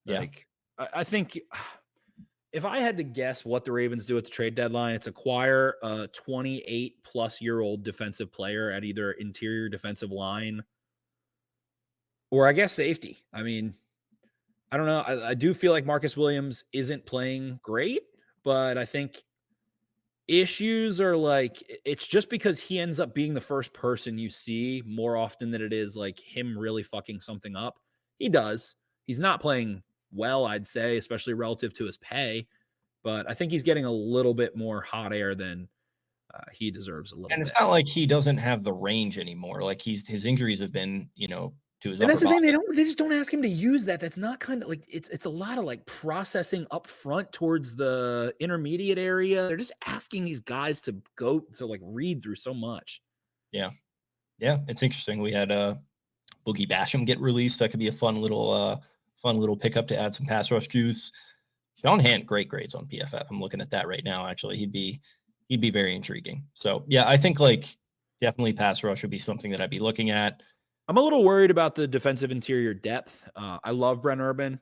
Yeah.
Like, I think if I had to guess what the Ravens do at the trade deadline, it's acquire a 28-plus-year-old defensive player at either interior defensive line or I guess safety. I mean, I don't know. I do feel like Marcus Williams isn't playing great, but I think issues are like it's just because he ends up being the first person you see more often than it is like him really fucking something up. He does. He's not playing well, I'd say, especially relative to his pay, but I think he's getting a little bit more hot air than he deserves a little
And
bit.
it's not like he doesn't have the range anymore. Like his injuries have been, to his
And
upper
that's the thing,
body.
they just don't ask him to use that. That's not kind of like it's a lot of like processing up front towards the intermediate area. They're just asking these guys to go to like read through so much.
Yeah. Yeah. It's interesting. We had Boogie Basham get released. That could be a fun little pickup to add some pass rush juice. Sean Hant, great grades on PFF. I'm looking at that right now. Actually, he'd be very intriguing. So yeah, I think like definitely pass rush would be something that I'd be looking at.
I'm a little worried about the defensive interior depth. I love Brent Urban.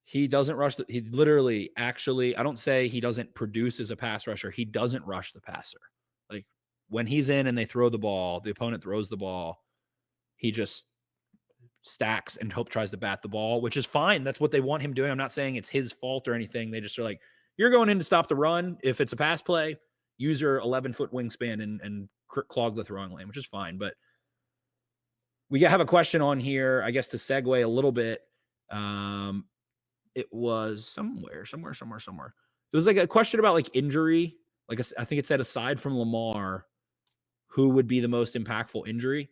He doesn't rush. He literally, actually, I don't say he doesn't produce as a pass rusher. He doesn't rush the passer. Like when he's in and they throw the ball, the opponent throws the ball, he just stacks and tries to bat the ball, which is fine. That's what they want him doing. I'm not saying it's his fault or anything. They just are like, you're going in to stop the run. If it's a pass play, use your 11-foot wingspan and clog the throwing lane, which is fine. But we have a question on here, I guess, to segue a little bit. It was somewhere. It was like a question about like injury. Like I think it said aside from Lamar, who would be the most impactful injury?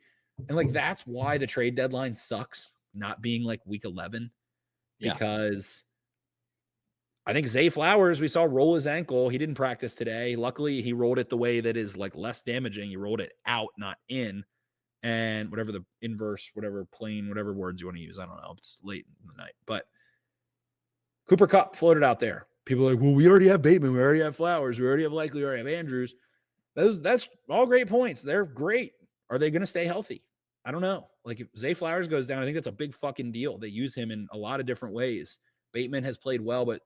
And like that's why the trade deadline sucks, not being like week 11, because I think Zay Flowers, we saw roll his ankle. He didn't practice today. Luckily, he rolled it the way that is like less damaging. He rolled it out, not in. And whatever the inverse, whatever plane, whatever words you want to use. I don't know. It's late in the night. But Cooper Kupp floated out there. People are like, well, we already have Bateman. We already have Flowers. We already have Likely. We already have Andrews. That's all great points. They're great. Are they going to stay healthy? I don't know. Like if Zay Flowers goes down, I think that's a big fucking deal. They use him in a lot of different ways. Bateman has played well, but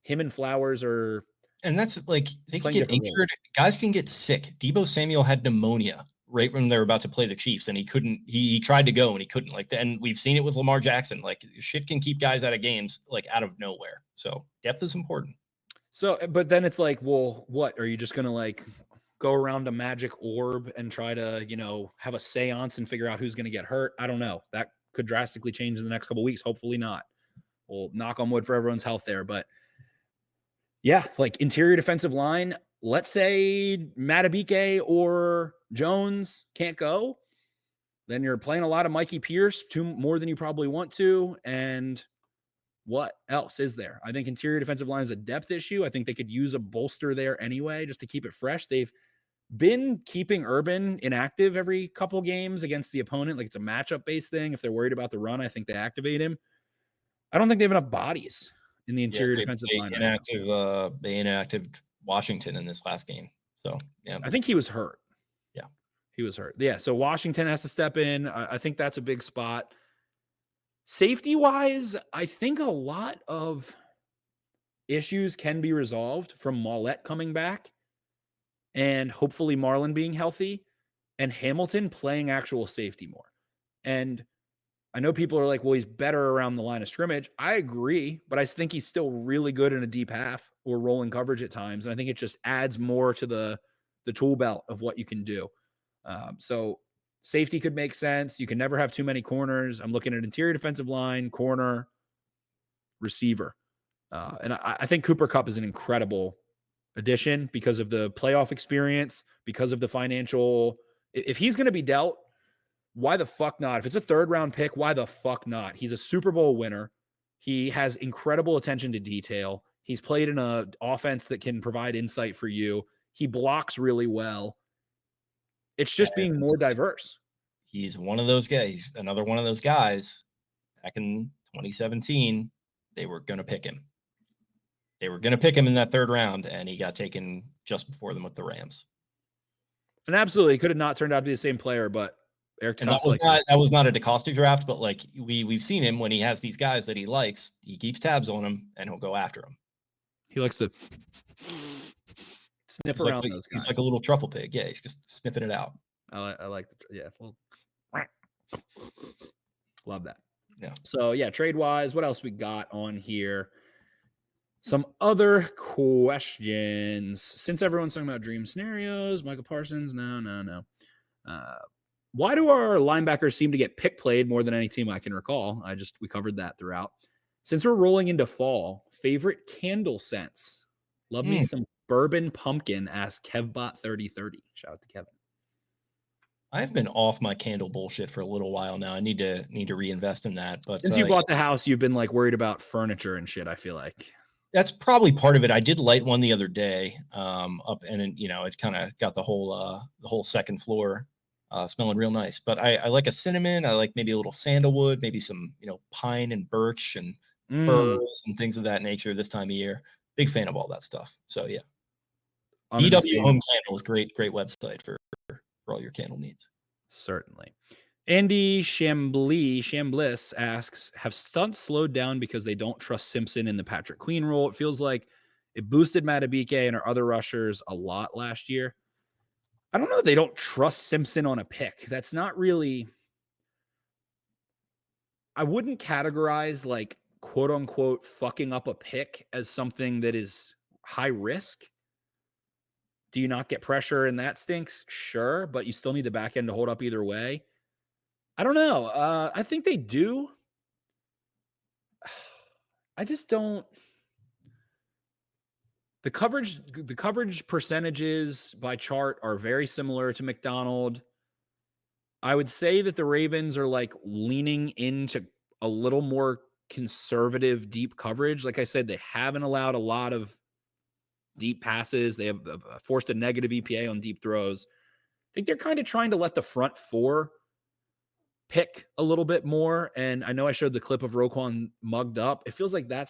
him and Flowers are.
And that's like they can get injured. Guys can get sick. Deebo Samuel had pneumonia right when they were about to play the Chiefs, and he couldn't. He tried to go and he couldn't. Like, and we've seen it with Lamar Jackson. Like, shit can keep guys out of games like out of nowhere. So depth is important.
So, but then it's like, well, what are you just gonna like go around a magic orb and try to, have a seance and figure out who's going to get hurt? I don't know. That could drastically change in the next couple of weeks. Hopefully not. We'll knock on wood for everyone's health there. But yeah, like interior defensive line, let's say Matabike or Jones can't go. Then you're playing a lot of Mikey Pierce, more than you probably want to. And what else is there? I think interior defensive line is a depth issue. I think they could use a bolster there anyway, just to keep it fresh. They've been keeping Urban inactive every couple games against the opponent. Like it's a matchup based thing. If they're worried about the run, I think they activate him. I don't think they have enough bodies in the interior defensive line.
They inactive Washington in this last game. So yeah,
I think he was hurt.
Yeah,
he was hurt. Yeah. So Washington has to step in. I think that's a big spot. Safety wise, I think a lot of issues can be resolved from Mollett coming back and hopefully Marlon being healthy and Hamilton playing actual safety more. And I know people are like, well, he's better around the line of scrimmage. I agree, but I think he's still really good in a deep half or rolling coverage at times. And I think it just adds more to the tool belt of what you can do. So safety could make sense. You can never have too many corners. I'm looking at interior defensive line, corner, receiver. And I think Cooper Kupp is an incredible addition because of the playoff experience, because of the financial. If he's going to be dealt, why the fuck not? If it's a third round pick, why the fuck not? He's a Super Bowl winner. He has incredible attention to detail. He's played in an offense that can provide insight for you. He blocks really well. It's just being more diverse.
He's one of those guys, another one of those guys. Back in 2017, they were going to pick him. They were going to pick him in that third round, and he got taken just before them with the Rams.
And absolutely, he could have not turned out to be the same player, but Eric
And that
Tuff's
was
like
not that was not a DeCosta draft, but like we've seen him when he has these guys that he likes, he keeps tabs on them and he'll go after them.
he likes to sniff
He's like
around those guys.
he's like a little truffle pig. Yeah, he's just sniffing it out.
I like yeah. Well, love that.
Yeah.
So yeah, trade wise, what else we got on here? Some other questions. Since everyone's talking about dream scenarios, Michael Parsons, no. Why do our linebackers seem to get pick played more than any team I can recall? We covered that throughout. Since we're rolling into fall, favorite candle scents. Love me some bourbon pumpkin. Ask Kevbot3030. Shout out to Kevin.
I've been off my candle bullshit for a little while now. I need to reinvest in that. But
since you bought the house, you've been like worried about furniture and shit, I feel like.
That's probably part of it. I did light one the other day, up and it kind of got the whole second floor smelling real nice. But I like a cinnamon. I like maybe a little sandalwood, maybe some pine and birch and firs and things of that nature this time of year. Big fan of all that stuff. So yeah, DW Home Candle is great website for all your candle needs.
Certainly. Andy Chambliss asks, have stunts slowed down because they don't trust Simpson in the Patrick Queen role? It feels like it boosted Matabike and our other rushers a lot last year. I don't know if they don't trust Simpson on a pick. That's not really... I wouldn't categorize like quote unquote fucking up a pick as something that is high risk. Do you not get pressure and that stinks? Sure, but you still need the back end to hold up either way. I don't know. I think they do. I just don't. The coverage percentages by chart are very similar to McDonald. I would say that the Ravens are like leaning into a little more conservative deep coverage. Like I said, they haven't allowed a lot of deep passes. They have forced a negative EPA on deep throws. I think they're kind of trying to let the front four pick a little bit more. And I know I showed the clip of Roquan mugged up. It feels like they're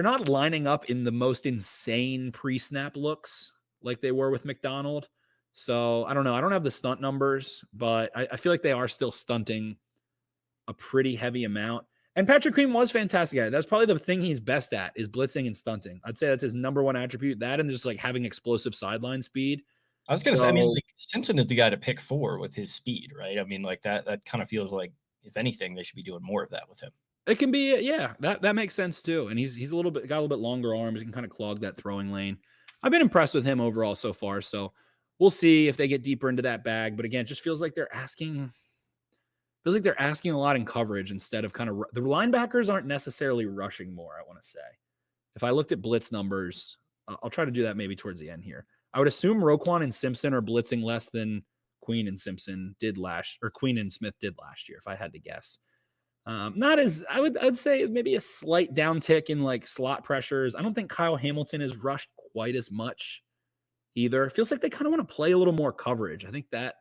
not lining up in the most insane pre-snap looks like they were with McDonald. So I don't know. I don't have the stunt numbers, but I feel like they are still stunting a pretty heavy amount. And Patrick Queen was fantastic at it. That's probably the thing he's best at is blitzing and stunting. I'd say that's his number one attribute. That and just like having explosive sideline speed.
I was going to say, I mean, like Simpson is the guy to pick for with his speed, right? I mean, like that kind of feels like, if anything, they should be doing more of that with him.
It can be, yeah, that makes sense too. And he's got a little bit longer arms. He can kind of clog that throwing lane. I've been impressed with him overall so far. So we'll see if they get deeper into that bag. But again, it just feels like they're asking a lot in coverage instead of kind of the linebackers aren't necessarily rushing more. I want to say, if I looked at blitz numbers, I'll try to do that maybe towards the end here. I would assume Roquan and Simpson are blitzing less than Queen and Smith did last year, if I had to guess. Not as I'd say maybe a slight downtick in like slot pressures. I don't think Kyle Hamilton is rushed quite as much either. It feels like they kind of want to play a little more coverage. I think that.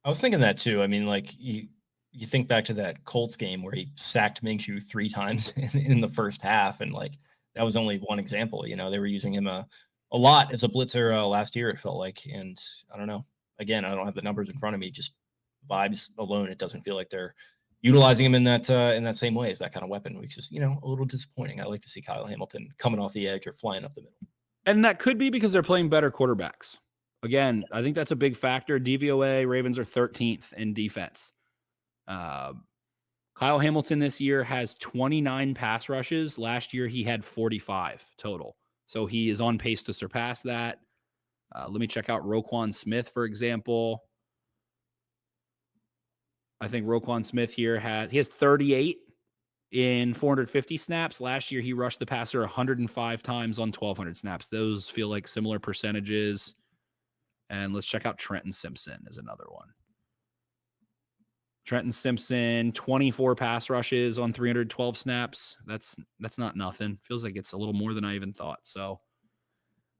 I was thinking that too. I mean, like you think back to that Colts game where he sacked Minshew 3 times in the first half, and like that was only one example. They were using him a lot as a blitzer last year, it felt like. And I don't know. Again, I don't have the numbers in front of me. Just vibes alone, it doesn't feel like they're utilizing him in that same way as that kind of weapon, which is, a little disappointing. I like to see Kyle Hamilton coming off the edge or flying up the middle.
And that could be because they're playing better quarterbacks. Again, I think that's a big factor. DVOA, Ravens are 13th in defense. Kyle Hamilton this year has 29 pass rushes. Last year, he had 45 total. So he is on pace to surpass that. Let me check out Roquan Smith, for example. I think Roquan Smith here has 38 in 450 snaps. Last year, he rushed the passer 105 times on 1,200 snaps. Those feel like similar percentages. And let's check out Trenton Simpson as another one. Trenton Simpson, 24 pass rushes on 312 snaps. That's not nothing. Feels like it's a little more than I even thought. So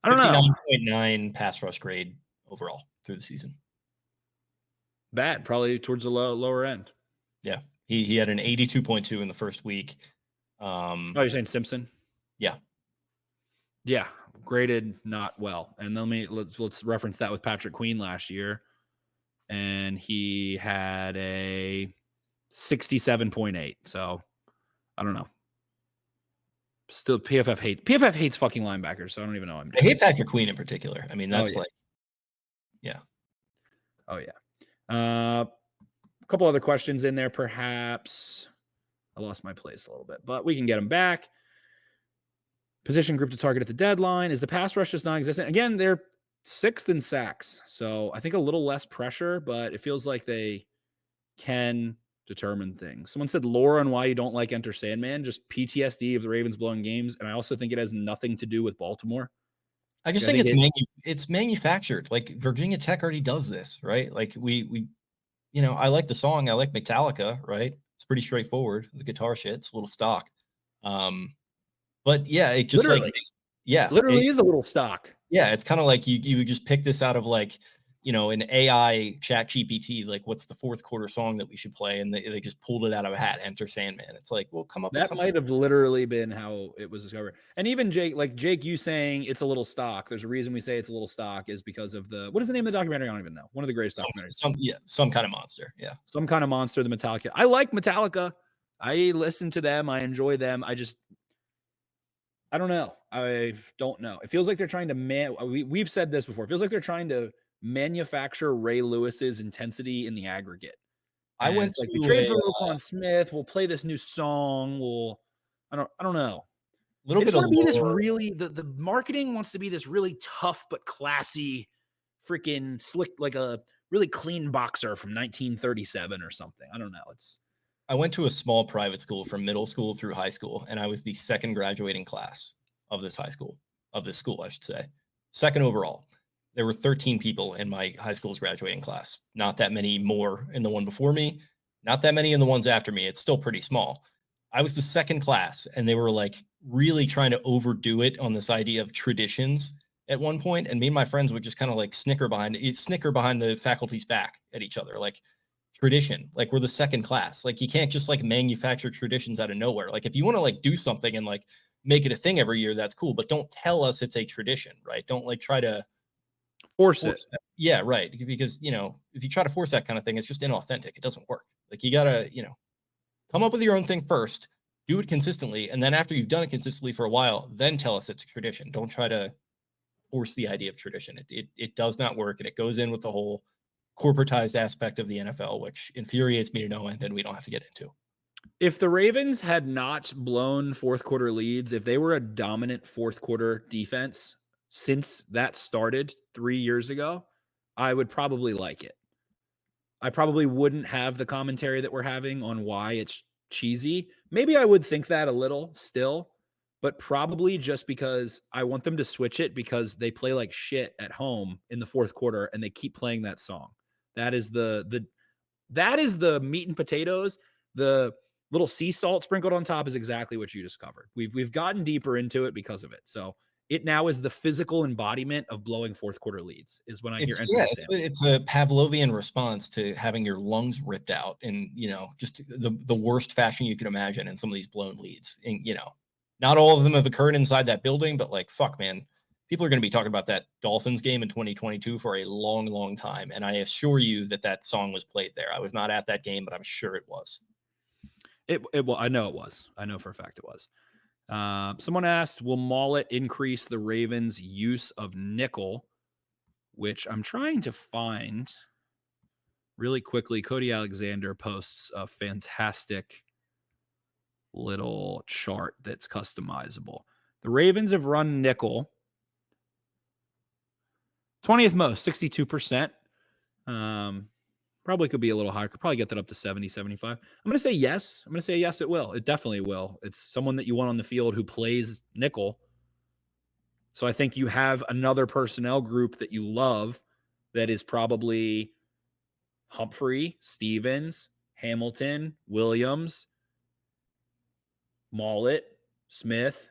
I don't know.
59.9 pass rush grade overall through the season.
Bad, probably towards the lower end.
Yeah, he had an 82.2 in the first week.
You're saying Simpson? Yeah, graded not well. And let's reference that with Patrick Queen last year. and he had a 67.8. So I don't know. Still, PFF hates fucking linebackers, so I don't even know what I'm doing.
I hate Patrick Queen in particular. I mean, that's yeah.
Oh yeah. A couple other questions in there, perhaps. I lost my place a little bit, but we can get them back. Position group to target at the deadline. Is the pass rush just non-existent? Again, they're 6th in sacks, so I think a little less pressure, but it feels like they can determine things. Someone said lore on why you don't like Enter Sandman, just PTSD of the Ravens blowing games, and I also think it has nothing to do with Baltimore.
I just think it's manufactured. Like Virginia Tech already does this, right? Like we I like the song. I like Metallica, right? It's pretty straightforward. The guitar shit, it's a little stock. But yeah, it just
literally is a little stock.
Yeah, it's kind of like you would just pick this out of like, an AI chat GPT, like what's the fourth quarter song that we should play? And they just pulled it out of a hat, Enter Sandman. It's like, well, come up with something.
That might have literally been how it was discovered. And even Jake, you saying it's a little stock. There's a reason we say it's a little stock is because of what is the name of the documentary? I don't even know. One of the greatest documentaries.
Some kind of monster. Yeah.
Some kind of monster, the Metallica. I like Metallica. I listen to them. I enjoy them. I don't know. I don't know. It feels like they're trying to we've said this before. It feels like they're trying to manufacture Ray Lewis's intensity in the aggregate.
And I went to
we trade for Roquan Smith. We'll play this new song. I don't know.
A little bit of
be this really the marketing wants to be this really tough but classy, freaking slick, like a really clean boxer from 1937 or something. I don't know.
I went to a small private school from middle school through high school, and I was the second graduating class of this school, I should say. Second overall. There were 13 people in my high school's graduating class. Not that many more in the one before me. Not that many in the ones after me. It's still pretty small. I was the second class, and they were like really trying to overdo it on this idea of traditions at one point. And me and my friends would just kind of like snicker behind the faculty's back at each other. Like, tradition, like we're the second class. Like you can't just like manufacture traditions out of nowhere. Like if you want to like do something and like make it a thing every year, that's cool, but don't tell us it's a tradition, right? Don't like try to
force it.
Yeah, right. Because if you try to force that kind of thing, it's just inauthentic. It doesn't work. Like you gotta come up with your own thing first, do it consistently, and then after you've done it consistently for a while, then tell us it's a tradition. Don't try to force the idea of tradition. It does not work, and it goes in with the whole corporatized aspect of the NFL, which infuriates me to no end, and we don't have to get into.
If the Ravens had not blown fourth quarter leads, if they were a dominant fourth quarter defense since that started 3 years ago, I would probably like it. I probably wouldn't have the commentary that we're having on why it's cheesy. Maybe I would think that a little still, but probably just because I want them to switch it because they play like shit at home in the fourth quarter and they keep playing that song. That is the meat and potatoes. The little sea salt sprinkled on top is exactly what you just covered. We've gotten deeper into it because of it. So it now is the physical embodiment of blowing fourth quarter leads is when I hear.
It's a Pavlovian response to having your lungs ripped out in, just the worst fashion you can imagine in some of these blown leads. And, not all of them have occurred inside that building, but like, fuck, man. People are going to be talking about that Dolphins game in 2022 for a long, long time. And I assure you that song was played there. I was not at that game, but I'm sure it was.
I know it was. I know for a fact it was. Someone asked, will Mullet increase the Ravens' use of nickel? Which I'm trying to find really quickly. Cody Alexander posts a fantastic little chart that's customizable. The Ravens have run nickel 20th most, 62%. Probably could be a little higher. Could probably get that up to 70, 75. I'm going to say yes. I'm going to say yes, it will. It definitely will. It's someone that you want on the field who plays nickel. So I think you have another personnel group that you love that is probably Humphrey, Stevens, Hamilton, Williams, Mullet, Smith,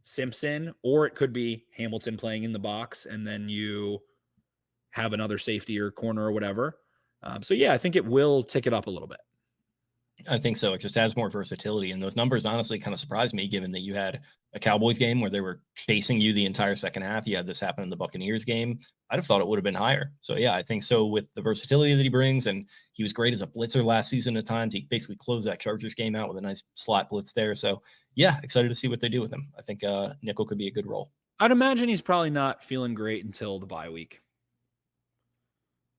Simpson, or it could be Hamilton playing in the box and then you have another safety or corner or whatever. So yeah, I think it will tick it up a little bit.
I think so. It just adds more versatility. And those numbers honestly kind of surprised me, given that you had a Cowboys game where they were chasing you the entire second half. You had this happen in the Buccaneers game. I'd have thought it would have been higher. So, yeah, I think so with the versatility that he brings. And he was great as a blitzer last season at times. He basically closed that Chargers game out with a nice slot blitz there. So, yeah, excited to see what they do with him. I think nickel could be a good role.
I'd imagine he's probably not feeling great until the bye week.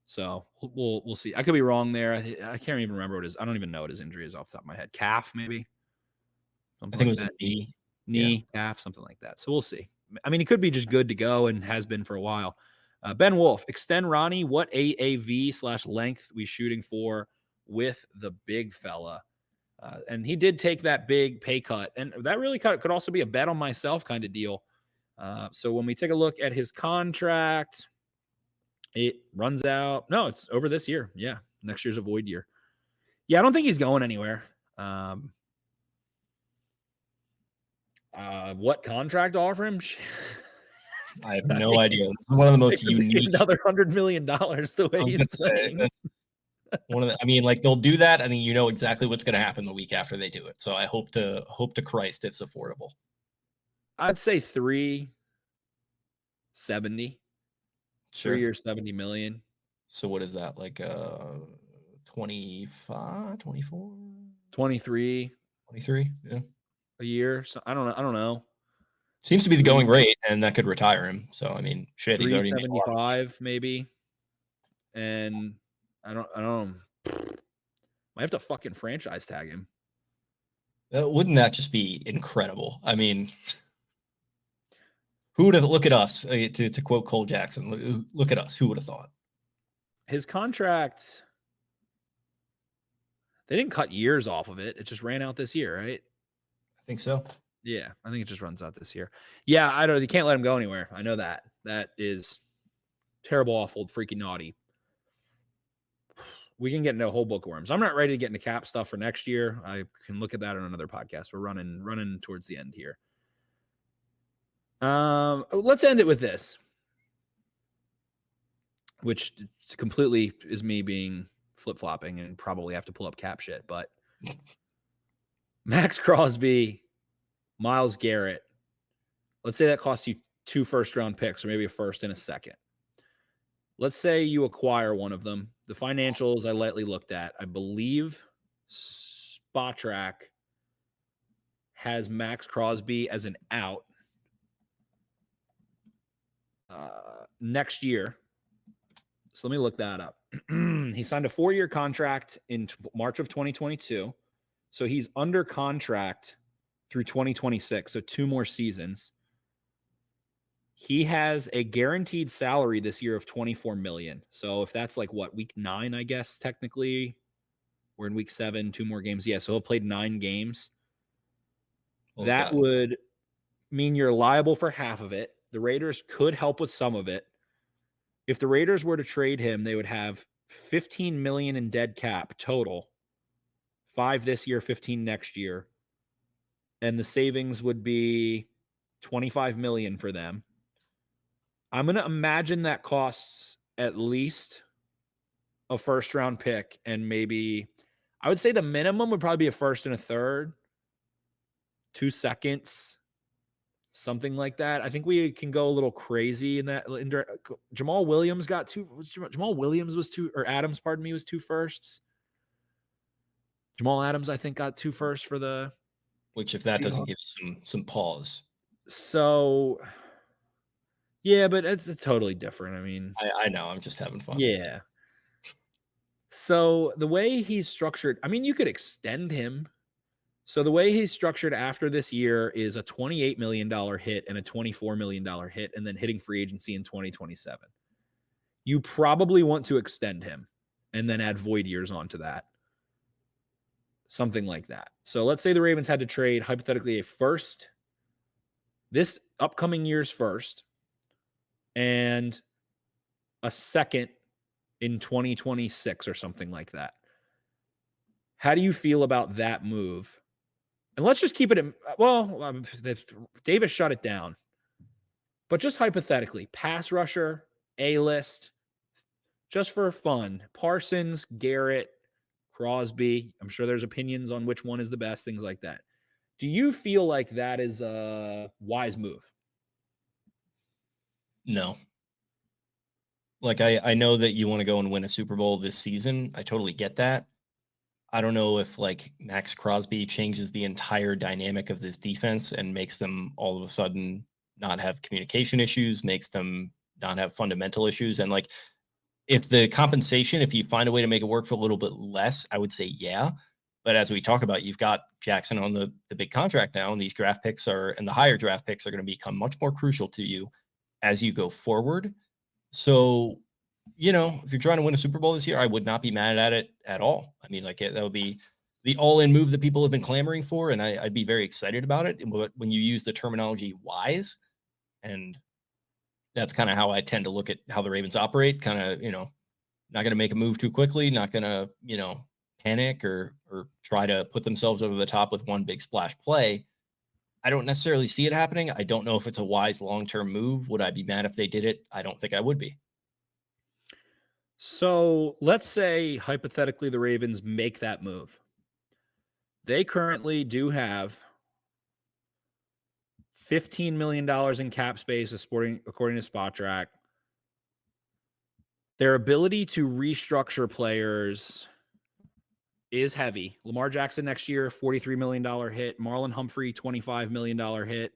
So we'll see. I could be wrong there. I can't even remember what his. I don't even know what his injury is off the top of my head. Calf, maybe.
I think it was the
knee, calf, something like that. So we'll see. I mean, he could be just good to go and has been for a while. Ben Wolf, extend Ronnie. What AAV/length we shooting for with the big fella? And he did take that big pay cut, and that really could also be a bet on myself kind of deal. So when we take a look at his contract. It runs out. No, it's over this year. Yeah. Next year's a void year. Yeah. I don't think he's going anywhere. What contract to offer him?
I have no idea. This is one of the most unique.
Another $100 million the way he's playing.
One of the, I mean, like they'll do that. I mean, you know exactly what's going to happen the week after they do it. So I hope to Christ it's affordable.
I'd say 370.
Sure.
3 years, 70 million.
So what is that? Like 25, 24?
23.
23, yeah.
A year. So I don't know.
Seems to be the going rate, and that could retire him. So I mean, shit, he's already made
75 maybe. And I don't know. Might have to fucking franchise tag him.
Wouldn't that just be incredible? I mean, who would have look at us to quote Cole Jackson? Look at us. Who would have thought?
His contract, they didn't cut years off of it. It just ran out this year, right?
I think so.
Yeah, I think it just runs out this year. Yeah, I don't. You can't let him go anywhere. I know that. That is terrible, awful, freaking naughty. We can get into a whole book of worms. I'm not ready to get into cap stuff for next year. I can look at that on another podcast. We're running towards the end here. Let's end it with this, which completely is me being flip-flopping and probably have to pull up cap shit, but Max Crosby, Myles Garrett, let's say that costs you 2 first-round picks or maybe a first and a second. Let's say you acquire one of them. The financials I lightly looked at. I believe Spotrac has Max Crosby as an out next year. So let me look that up. He signed a 4-year contract in March of 2022. So he's under contract through 2026. So 2 more seasons. He has a guaranteed salary this year of $24 million. So if that's like what, week 9, I guess, technically, we're in week 7, 2 more games. Yeah. So he'll play 9 games. Well, that would mean you're liable for half of it. The Raiders could help with some of it. If the Raiders were to trade him, they would have $15 million in dead cap total. 5 this year, 15 next year. And the savings would be $25 million for them. I'm going to imagine that costs at least a first-round pick and maybe, I would say the minimum would probably be a first and a third, 2 seconds, something like that. I think we can go a little crazy in that. Jamal Williams got 2. Jamal Williams was 2, or Adams, pardon me, was 2 firsts. Jamal Adams, I think, got 2 firsts for the.
Which, if that doesn't give you some pause.
So, yeah, but it's totally different. I mean,
I know. I'm just having fun.
Yeah. So the way he's structured, I mean, you could extend him. So the way he's structured after this year is a $28 million hit and a $24 million hit, and then hitting free agency in 2027. You probably want to extend him and then add void years onto that. Something like that. So let's say the Ravens had to trade, hypothetically, a first, this upcoming year's first, and a second in 2026 or something like that. How do you feel about that move? And let's just keep it in, well, Davis shut it down. But just hypothetically, pass rusher, A-list, just for fun, Parsons, Garrett, Crosby. I'm sure there's opinions on which one is the best, things like that. Do you feel like that is a wise move?
No. Like, I know that you want to go and win a Super Bowl this season. I totally get that. I don't know if like Max Crosby changes the entire dynamic of this defense and makes them all of a sudden not have communication issues, makes them not have fundamental issues. And like, if the compensation, if you find a way to make it work for a little bit less, I would say yeah. But as we talk about, you've got Jackson on the big contract now, and these draft picks and the higher draft picks are going to become much more crucial to you as you go forward. So, if you're trying to win a Super Bowl this year, I would not be mad at it at all. I mean, like that would be the all-in move that people have been clamoring for, and I'd be very excited about it. But when you use the terminology wise, and that's kind of how I tend to look at how the Ravens operate, kind of, not going to make a move too quickly, not going to, panic or try to put themselves over the top with one big splash play. I don't necessarily see it happening. I don't know if it's a wise long-term move. Would I be mad if they did it? I don't think I would be.
So let's say hypothetically the Ravens make that move. They currently do have $15 million in cap space, according to Spot Track. Their ability to restructure players is heavy. Lamar Jackson next year, $43 million hit. Marlon Humphrey, $25 million hit.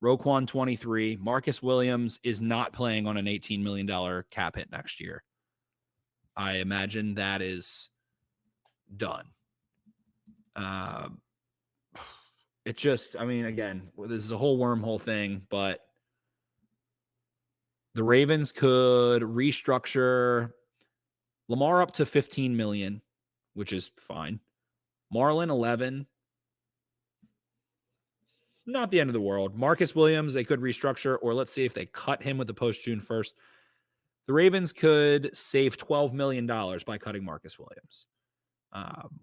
Roquan, 23. Marcus Williams is not playing on an $18 million cap hit next year. I imagine that is done. It just, again, this is a whole wormhole thing, but the Ravens could restructure Lamar up to $15 million, which is fine. Marlon, 11. Not the end of the world. Marcus Williams, they could restructure, or let's see if they cut him with the post-June 1st. The Ravens could save $12 million by cutting Marcus Williams,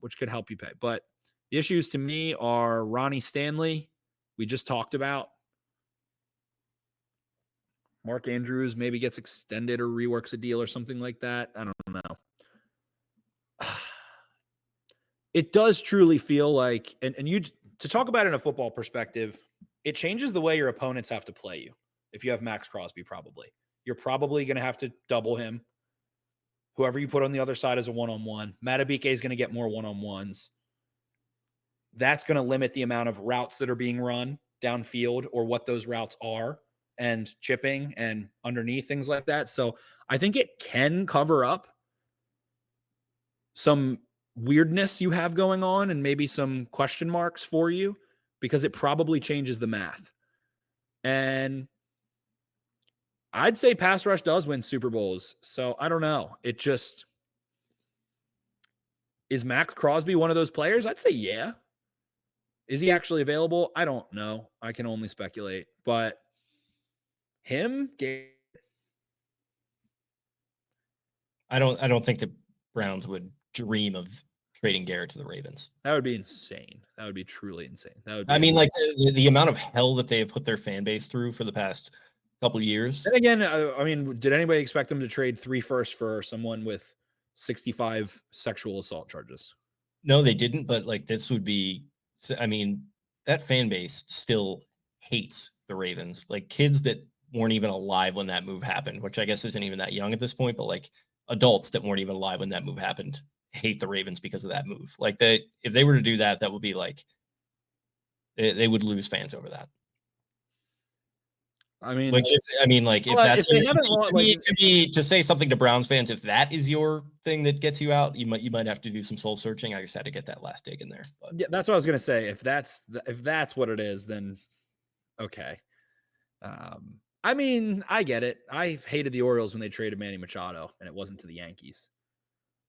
which could help you pay. But the issues to me are Ronnie Stanley, we just talked about. Mark Andrews maybe gets extended or reworks a deal or something like that. I don't know. It does truly feel like, and you to talk about it in a football perspective, it changes the way your opponents have to play you. If you have Max Crosby, you're probably going to have to double him. Whoever you put on the other side is a one-on-one. Matabike is going to get more one-on-ones. That's going to limit the amount of routes that are being run downfield or what those routes are and chipping and underneath, things like that. So I think it can cover up some weirdness you have going on and maybe some question marks for you because it probably changes the math. And I'd say pass rush does win Super Bowls. So I don't know. It just, is Max Crosby one of those players? I'd say yeah. Is he actually available? I don't know. I can only speculate. But him,
I don't think the Browns would dream of trading Garrett to the Ravens.
That would be insane. That would be truly insane. That would be
like the amount of hell that they have put their fan base through for the past couple of years.
And again, did anybody expect them to trade 3 firsts for someone with 65 sexual assault charges?
No, they didn't. But like this would be, that fan base still hates the Ravens. Like kids that weren't even alive when that move happened, which I guess isn't even that young at this point, but like adults that weren't even alive when that move happened hate the Ravens because of that move. Like if they were to do that, that would be like, they would lose fans over that. To say something to Browns fans, if that is your thing that gets you out, you might have to do some soul searching. I just had to get that last dig in there. But.
Yeah, that's what I was gonna say. If that's what it is, then okay. I get it. I hated the Orioles when they traded Manny Machado, and it wasn't to the Yankees.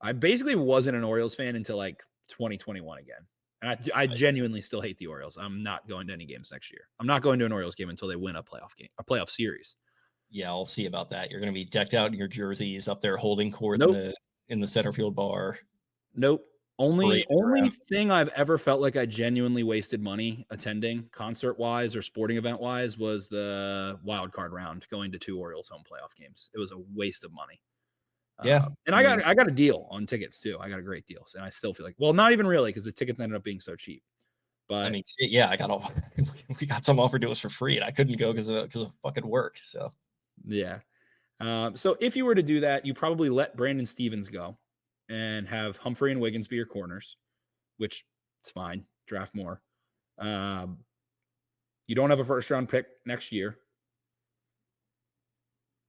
I basically wasn't an Orioles fan until like 2021 again. And I genuinely still hate the Orioles. I'm not going to any games next year. I'm not going to an Orioles game until they win a playoff series.
Yeah, I'll see about that. You're going to be decked out in your jerseys up there holding court in the center field bar.
Nope. Only thing I've ever felt like I genuinely wasted money attending concert-wise or sporting event-wise was the wild card round, going to 2 Orioles home playoff games. It was a waste of money.
Yeah.
And I got a deal on tickets too. I got a great deal. And I still feel like, well, not even really, because the tickets ended up being so cheap. But
I mean, yeah, I got all we got some offered to us for free, and I couldn't go because of fucking work. So
yeah. So if you were to do that, you probably let Brandon Stevens go and have Humphrey and Wiggins be your corners, which is fine. Draft more. You don't have a first round pick next year.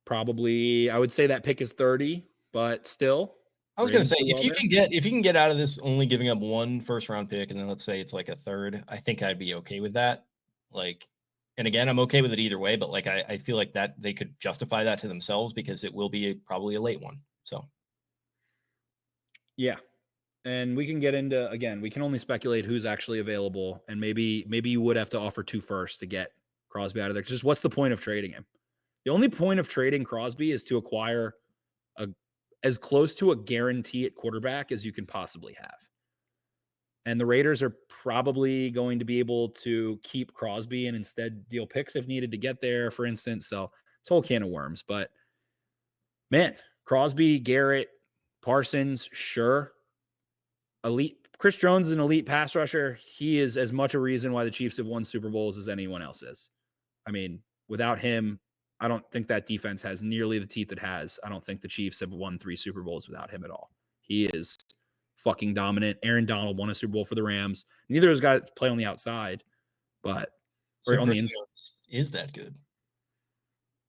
Probably, I would say that pick is 30, but still.
I was gonna say, if you can get out of this only giving up one first round pick, and then let's say it's like a third, I think I'd be okay with that. Like, and again, I'm okay with it either way, but like I feel like that they could justify that to themselves because it will be probably a late one. So
yeah. And we can get into, again, we can only speculate who's actually available, and maybe you would have to offer 2 firsts to get Crosby out of there. Just what's the point of trading him? The only point of trading Crosby is to acquire as close to a guarantee at quarterback as you can possibly have. And the Raiders are probably going to be able to keep Crosby and instead deal picks if needed to get there, for instance. So it's a whole can of worms. But man, Crosby, Garrett, Parsons, sure. Elite. Chris Jones is an elite pass rusher. He is as much a reason why the Chiefs have won Super Bowls as anyone else is. I mean, without him, I don't think that defense has nearly the teeth it has. I don't think the Chiefs have won 3 Super Bowls without him at all. He is fucking dominant. Aaron Donald won a Super Bowl for the Rams. Neither of those guys play on the outside, but
so on the inside. Is that good?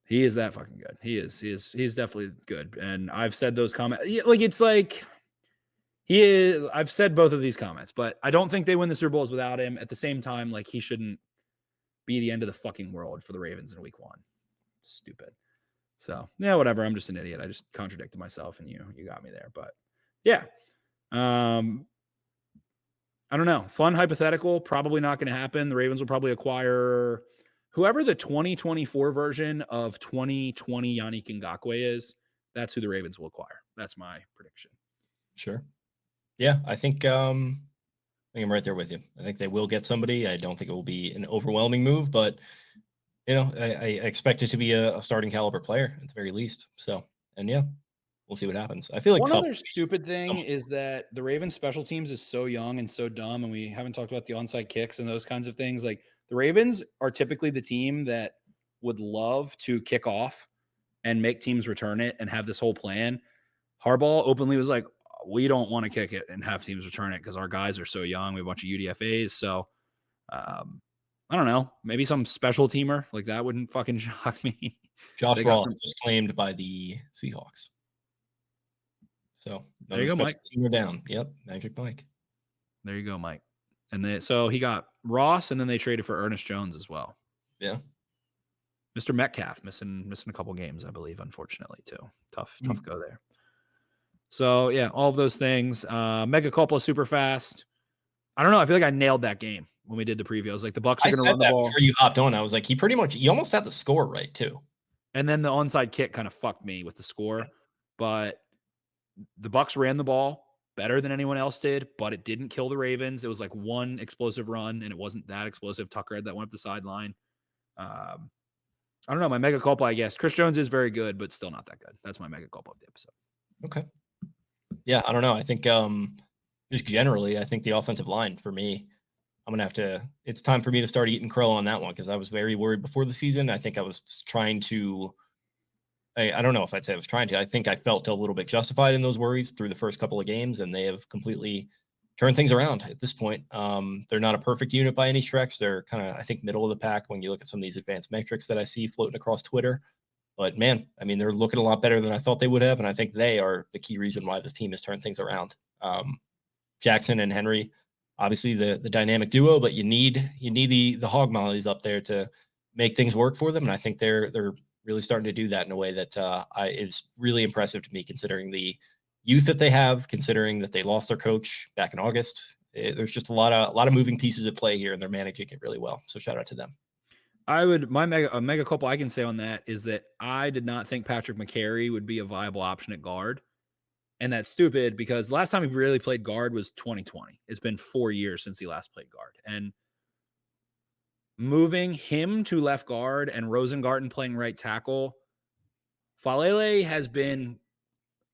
He is that fucking good. He's definitely good. And I've said those comments. Like, it's like I've said both of these comments, but I don't think they win the Super Bowls without him. At the same time, like, he shouldn't be the end of the fucking world for the Ravens in week 1. Stupid. So yeah, whatever. I'm just an idiot. I just contradicted myself, and you got me there. But yeah, I don't know. Fun hypothetical. Probably not going to happen. The Ravens will probably acquire whoever the 2024 version of 2020 Yannick Ngakoue is. That's who the Ravens will acquire. That's my prediction.
Sure. Yeah, I think I'm right there with you. I think they will get somebody. I don't think it will be an overwhelming move, but I expect it to be a starting caliber player at the very least. So, and yeah, we'll see what happens. I feel like
one other stupid thing is that the Ravens special teams is so young and so dumb, and we haven't talked about the onside kicks and those kinds of things. Like, the Ravens are typically the team that would love to kick off and make teams return it and have this whole plan. Harbaugh openly was like, we don't want to kick it and have teams return it because our guys are so young. We have a bunch of UDFAs. So, I don't know. Maybe some special teamer like that wouldn't fucking shock me.
Josh Ross just claimed by the Seahawks. So
there you go, Mike.
Teamer down. Yep, Magic Mike.
There you go, Mike. And so he got Ross, and then they traded for Ernest Jones as well.
Yeah.
Mr. Metcalf missing a couple games, I believe, unfortunately, too. Tough go there. So yeah, all of those things. Mega Culpa super fast. I don't know. I feel like I nailed that game when we did the preview. I was like, the Bucs are going to run the ball.
Before you hopped on, I was like, he almost had the score right too.
And then the onside kick kind of fucked me with the score, but the Bucs ran the ball better than anyone else did, but it didn't kill the Ravens. It was like one explosive run, and it wasn't that explosive. Tucker had that one up the sideline. I don't know. My mega culpa, I guess. Chris Jones is very good, but still not that good. That's my mega culpa of the episode.
Okay. Yeah, I don't know. I think just generally, I think the offensive line for me, it's time for me to start eating crow on that one because I was very worried before the season. I think I was trying to, I don't know if I'd say I was trying to. I think I felt a little bit justified in those worries through the first couple of games, and they have completely turned things around at this point. They're not a perfect unit by any stretch. They're kind of, I think, middle of the pack when you look at some of these advanced metrics that I see floating across Twitter. But man, I mean, they're looking a lot better than I thought they would have, and I think they are the key reason why this team has turned things around. Jackson and Henry, obviously the dynamic duo, but you need the hog mollies up there to make things work for them, and I think they're really starting to do that in a way that is really impressive to me, considering the youth that they have, considering that they lost their coach back in August. There's just a lot of moving pieces at play here, and they're managing it really well. So shout out to them.
My mega couple I can say on that is that I did not think Patrick McCary would be a viable option at guard. And that's stupid because last time he really played guard was 2020. It's been 4 years since he last played guard. And moving him to left guard and Rosengarten playing right tackle, Falele has been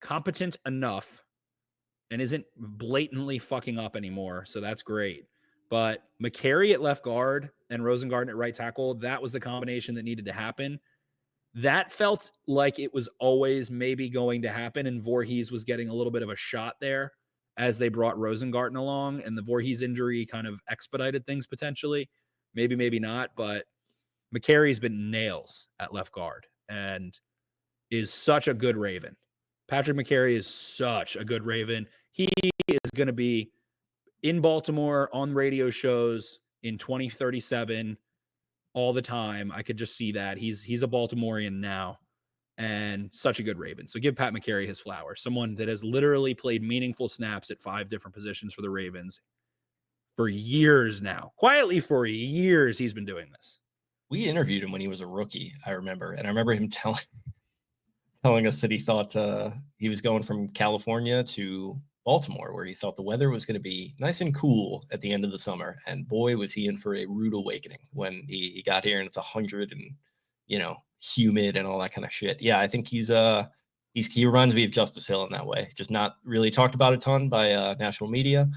competent enough and isn't blatantly fucking up anymore. So that's great. But McCary at left guard and Rosengarten at right tackle, that was the combination that needed to happen. That felt like it was always maybe going to happen, and Voorhees was getting a little bit of a shot there as they brought Rosengarten along, and the Voorhees injury kind of expedited things potentially. Maybe, maybe not, but McCary's been nails at left guard and is such a good Raven. Patrick McCary is such a good Raven. He is going to be in Baltimore on radio shows in 2037 all the time. I could just see that. He's a Baltimorean now and such a good Raven. So give Pat McCary his flowers. Someone that has literally played meaningful snaps at 5 different positions for the Ravens for years now. Quietly for years, he's been doing this.
We interviewed him when he was a rookie, I remember. And I remember him telling us that he thought he was going from California to Baltimore, where he thought the weather was going to be nice and cool at the end of the summer. And boy, was he in for a rude awakening when he got here and it's 100 and, humid and all that kind of shit. Yeah, I think he reminds me of Justice Hill in that way. Just not really talked about a ton by national media.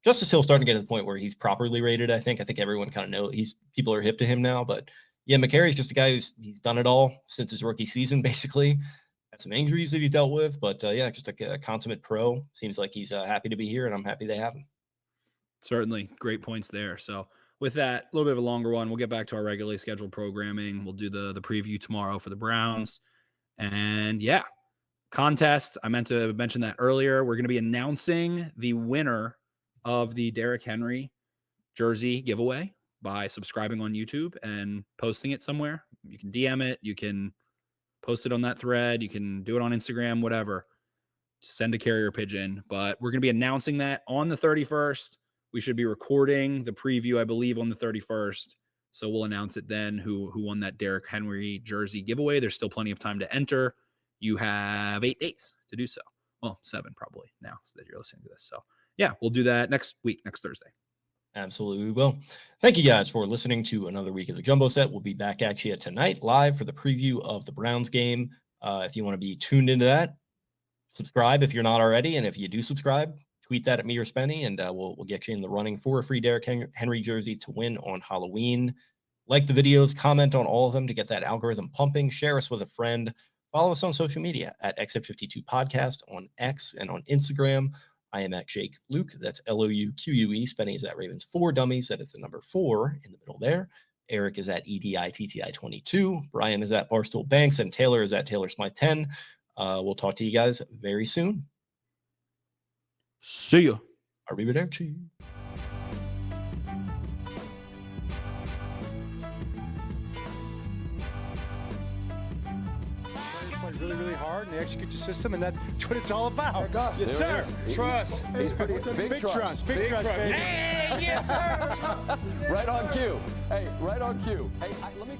Justice Hill's starting to get to the point where he's properly rated, I think. I think everyone kind of knows people are hip to him now. But yeah, McCary's just a guy he's done it all since his rookie season, basically. Some injuries that he's dealt with, but yeah, just a consummate pro. Seems like he's happy to be here, and I'm happy they have him.
Certainly, great points there. So with that, a little bit of a longer one. We'll get back to our regularly scheduled programming. We'll do the preview tomorrow for the Browns. And yeah, contest. I meant to mention that earlier. We're going to be announcing the winner of the Derrick Henry jersey giveaway by subscribing on YouTube and posting it somewhere. You can DM it. You can post it on that thread. You can do it on Instagram, whatever. Send a carrier pigeon. But we're going to be announcing that on the 31st. We should be recording the preview, I believe, on the 31st. So we'll announce it then who won that Derrick Henry jersey giveaway. There's still plenty of time to enter. You have 8 days to do so. Well, 7 probably now so that you're listening to this. So yeah, we'll do that next week, next Thursday.
Absolutely, we will. Thank you guys for listening to another week of the Jumbo Set. We'll be back at you tonight live for the preview of the Browns game. If you want to be tuned into that, subscribe if you're not already. And if you do subscribe, tweet that at me or Spenny, and we'll get you in the running for a free Derrick Henry jersey to win on Halloween. Like the videos, comment on all of them to get that algorithm pumping. Share us with a friend. Follow us on social media at Exit52 Podcast on X and on Instagram. I am at Jake Louque. That's Louque. Spenny is at Ravens 4 Dummies. That is the number 4 in the middle there. Eric is at EDITTI22. Brian is at Barstool Banks. And Taylor is at Taylor Smythe 10. We'll talk to you guys very soon.
See ya.
Arrivederci.
Really, really hard, and they execute the system, and that's what it's all about.
Yes, sir.
Trust.
He's pretty big trust. Big trust, baby.
Hey, yes, sir.
Right on cue. Hey, right on cue. Hey, let me.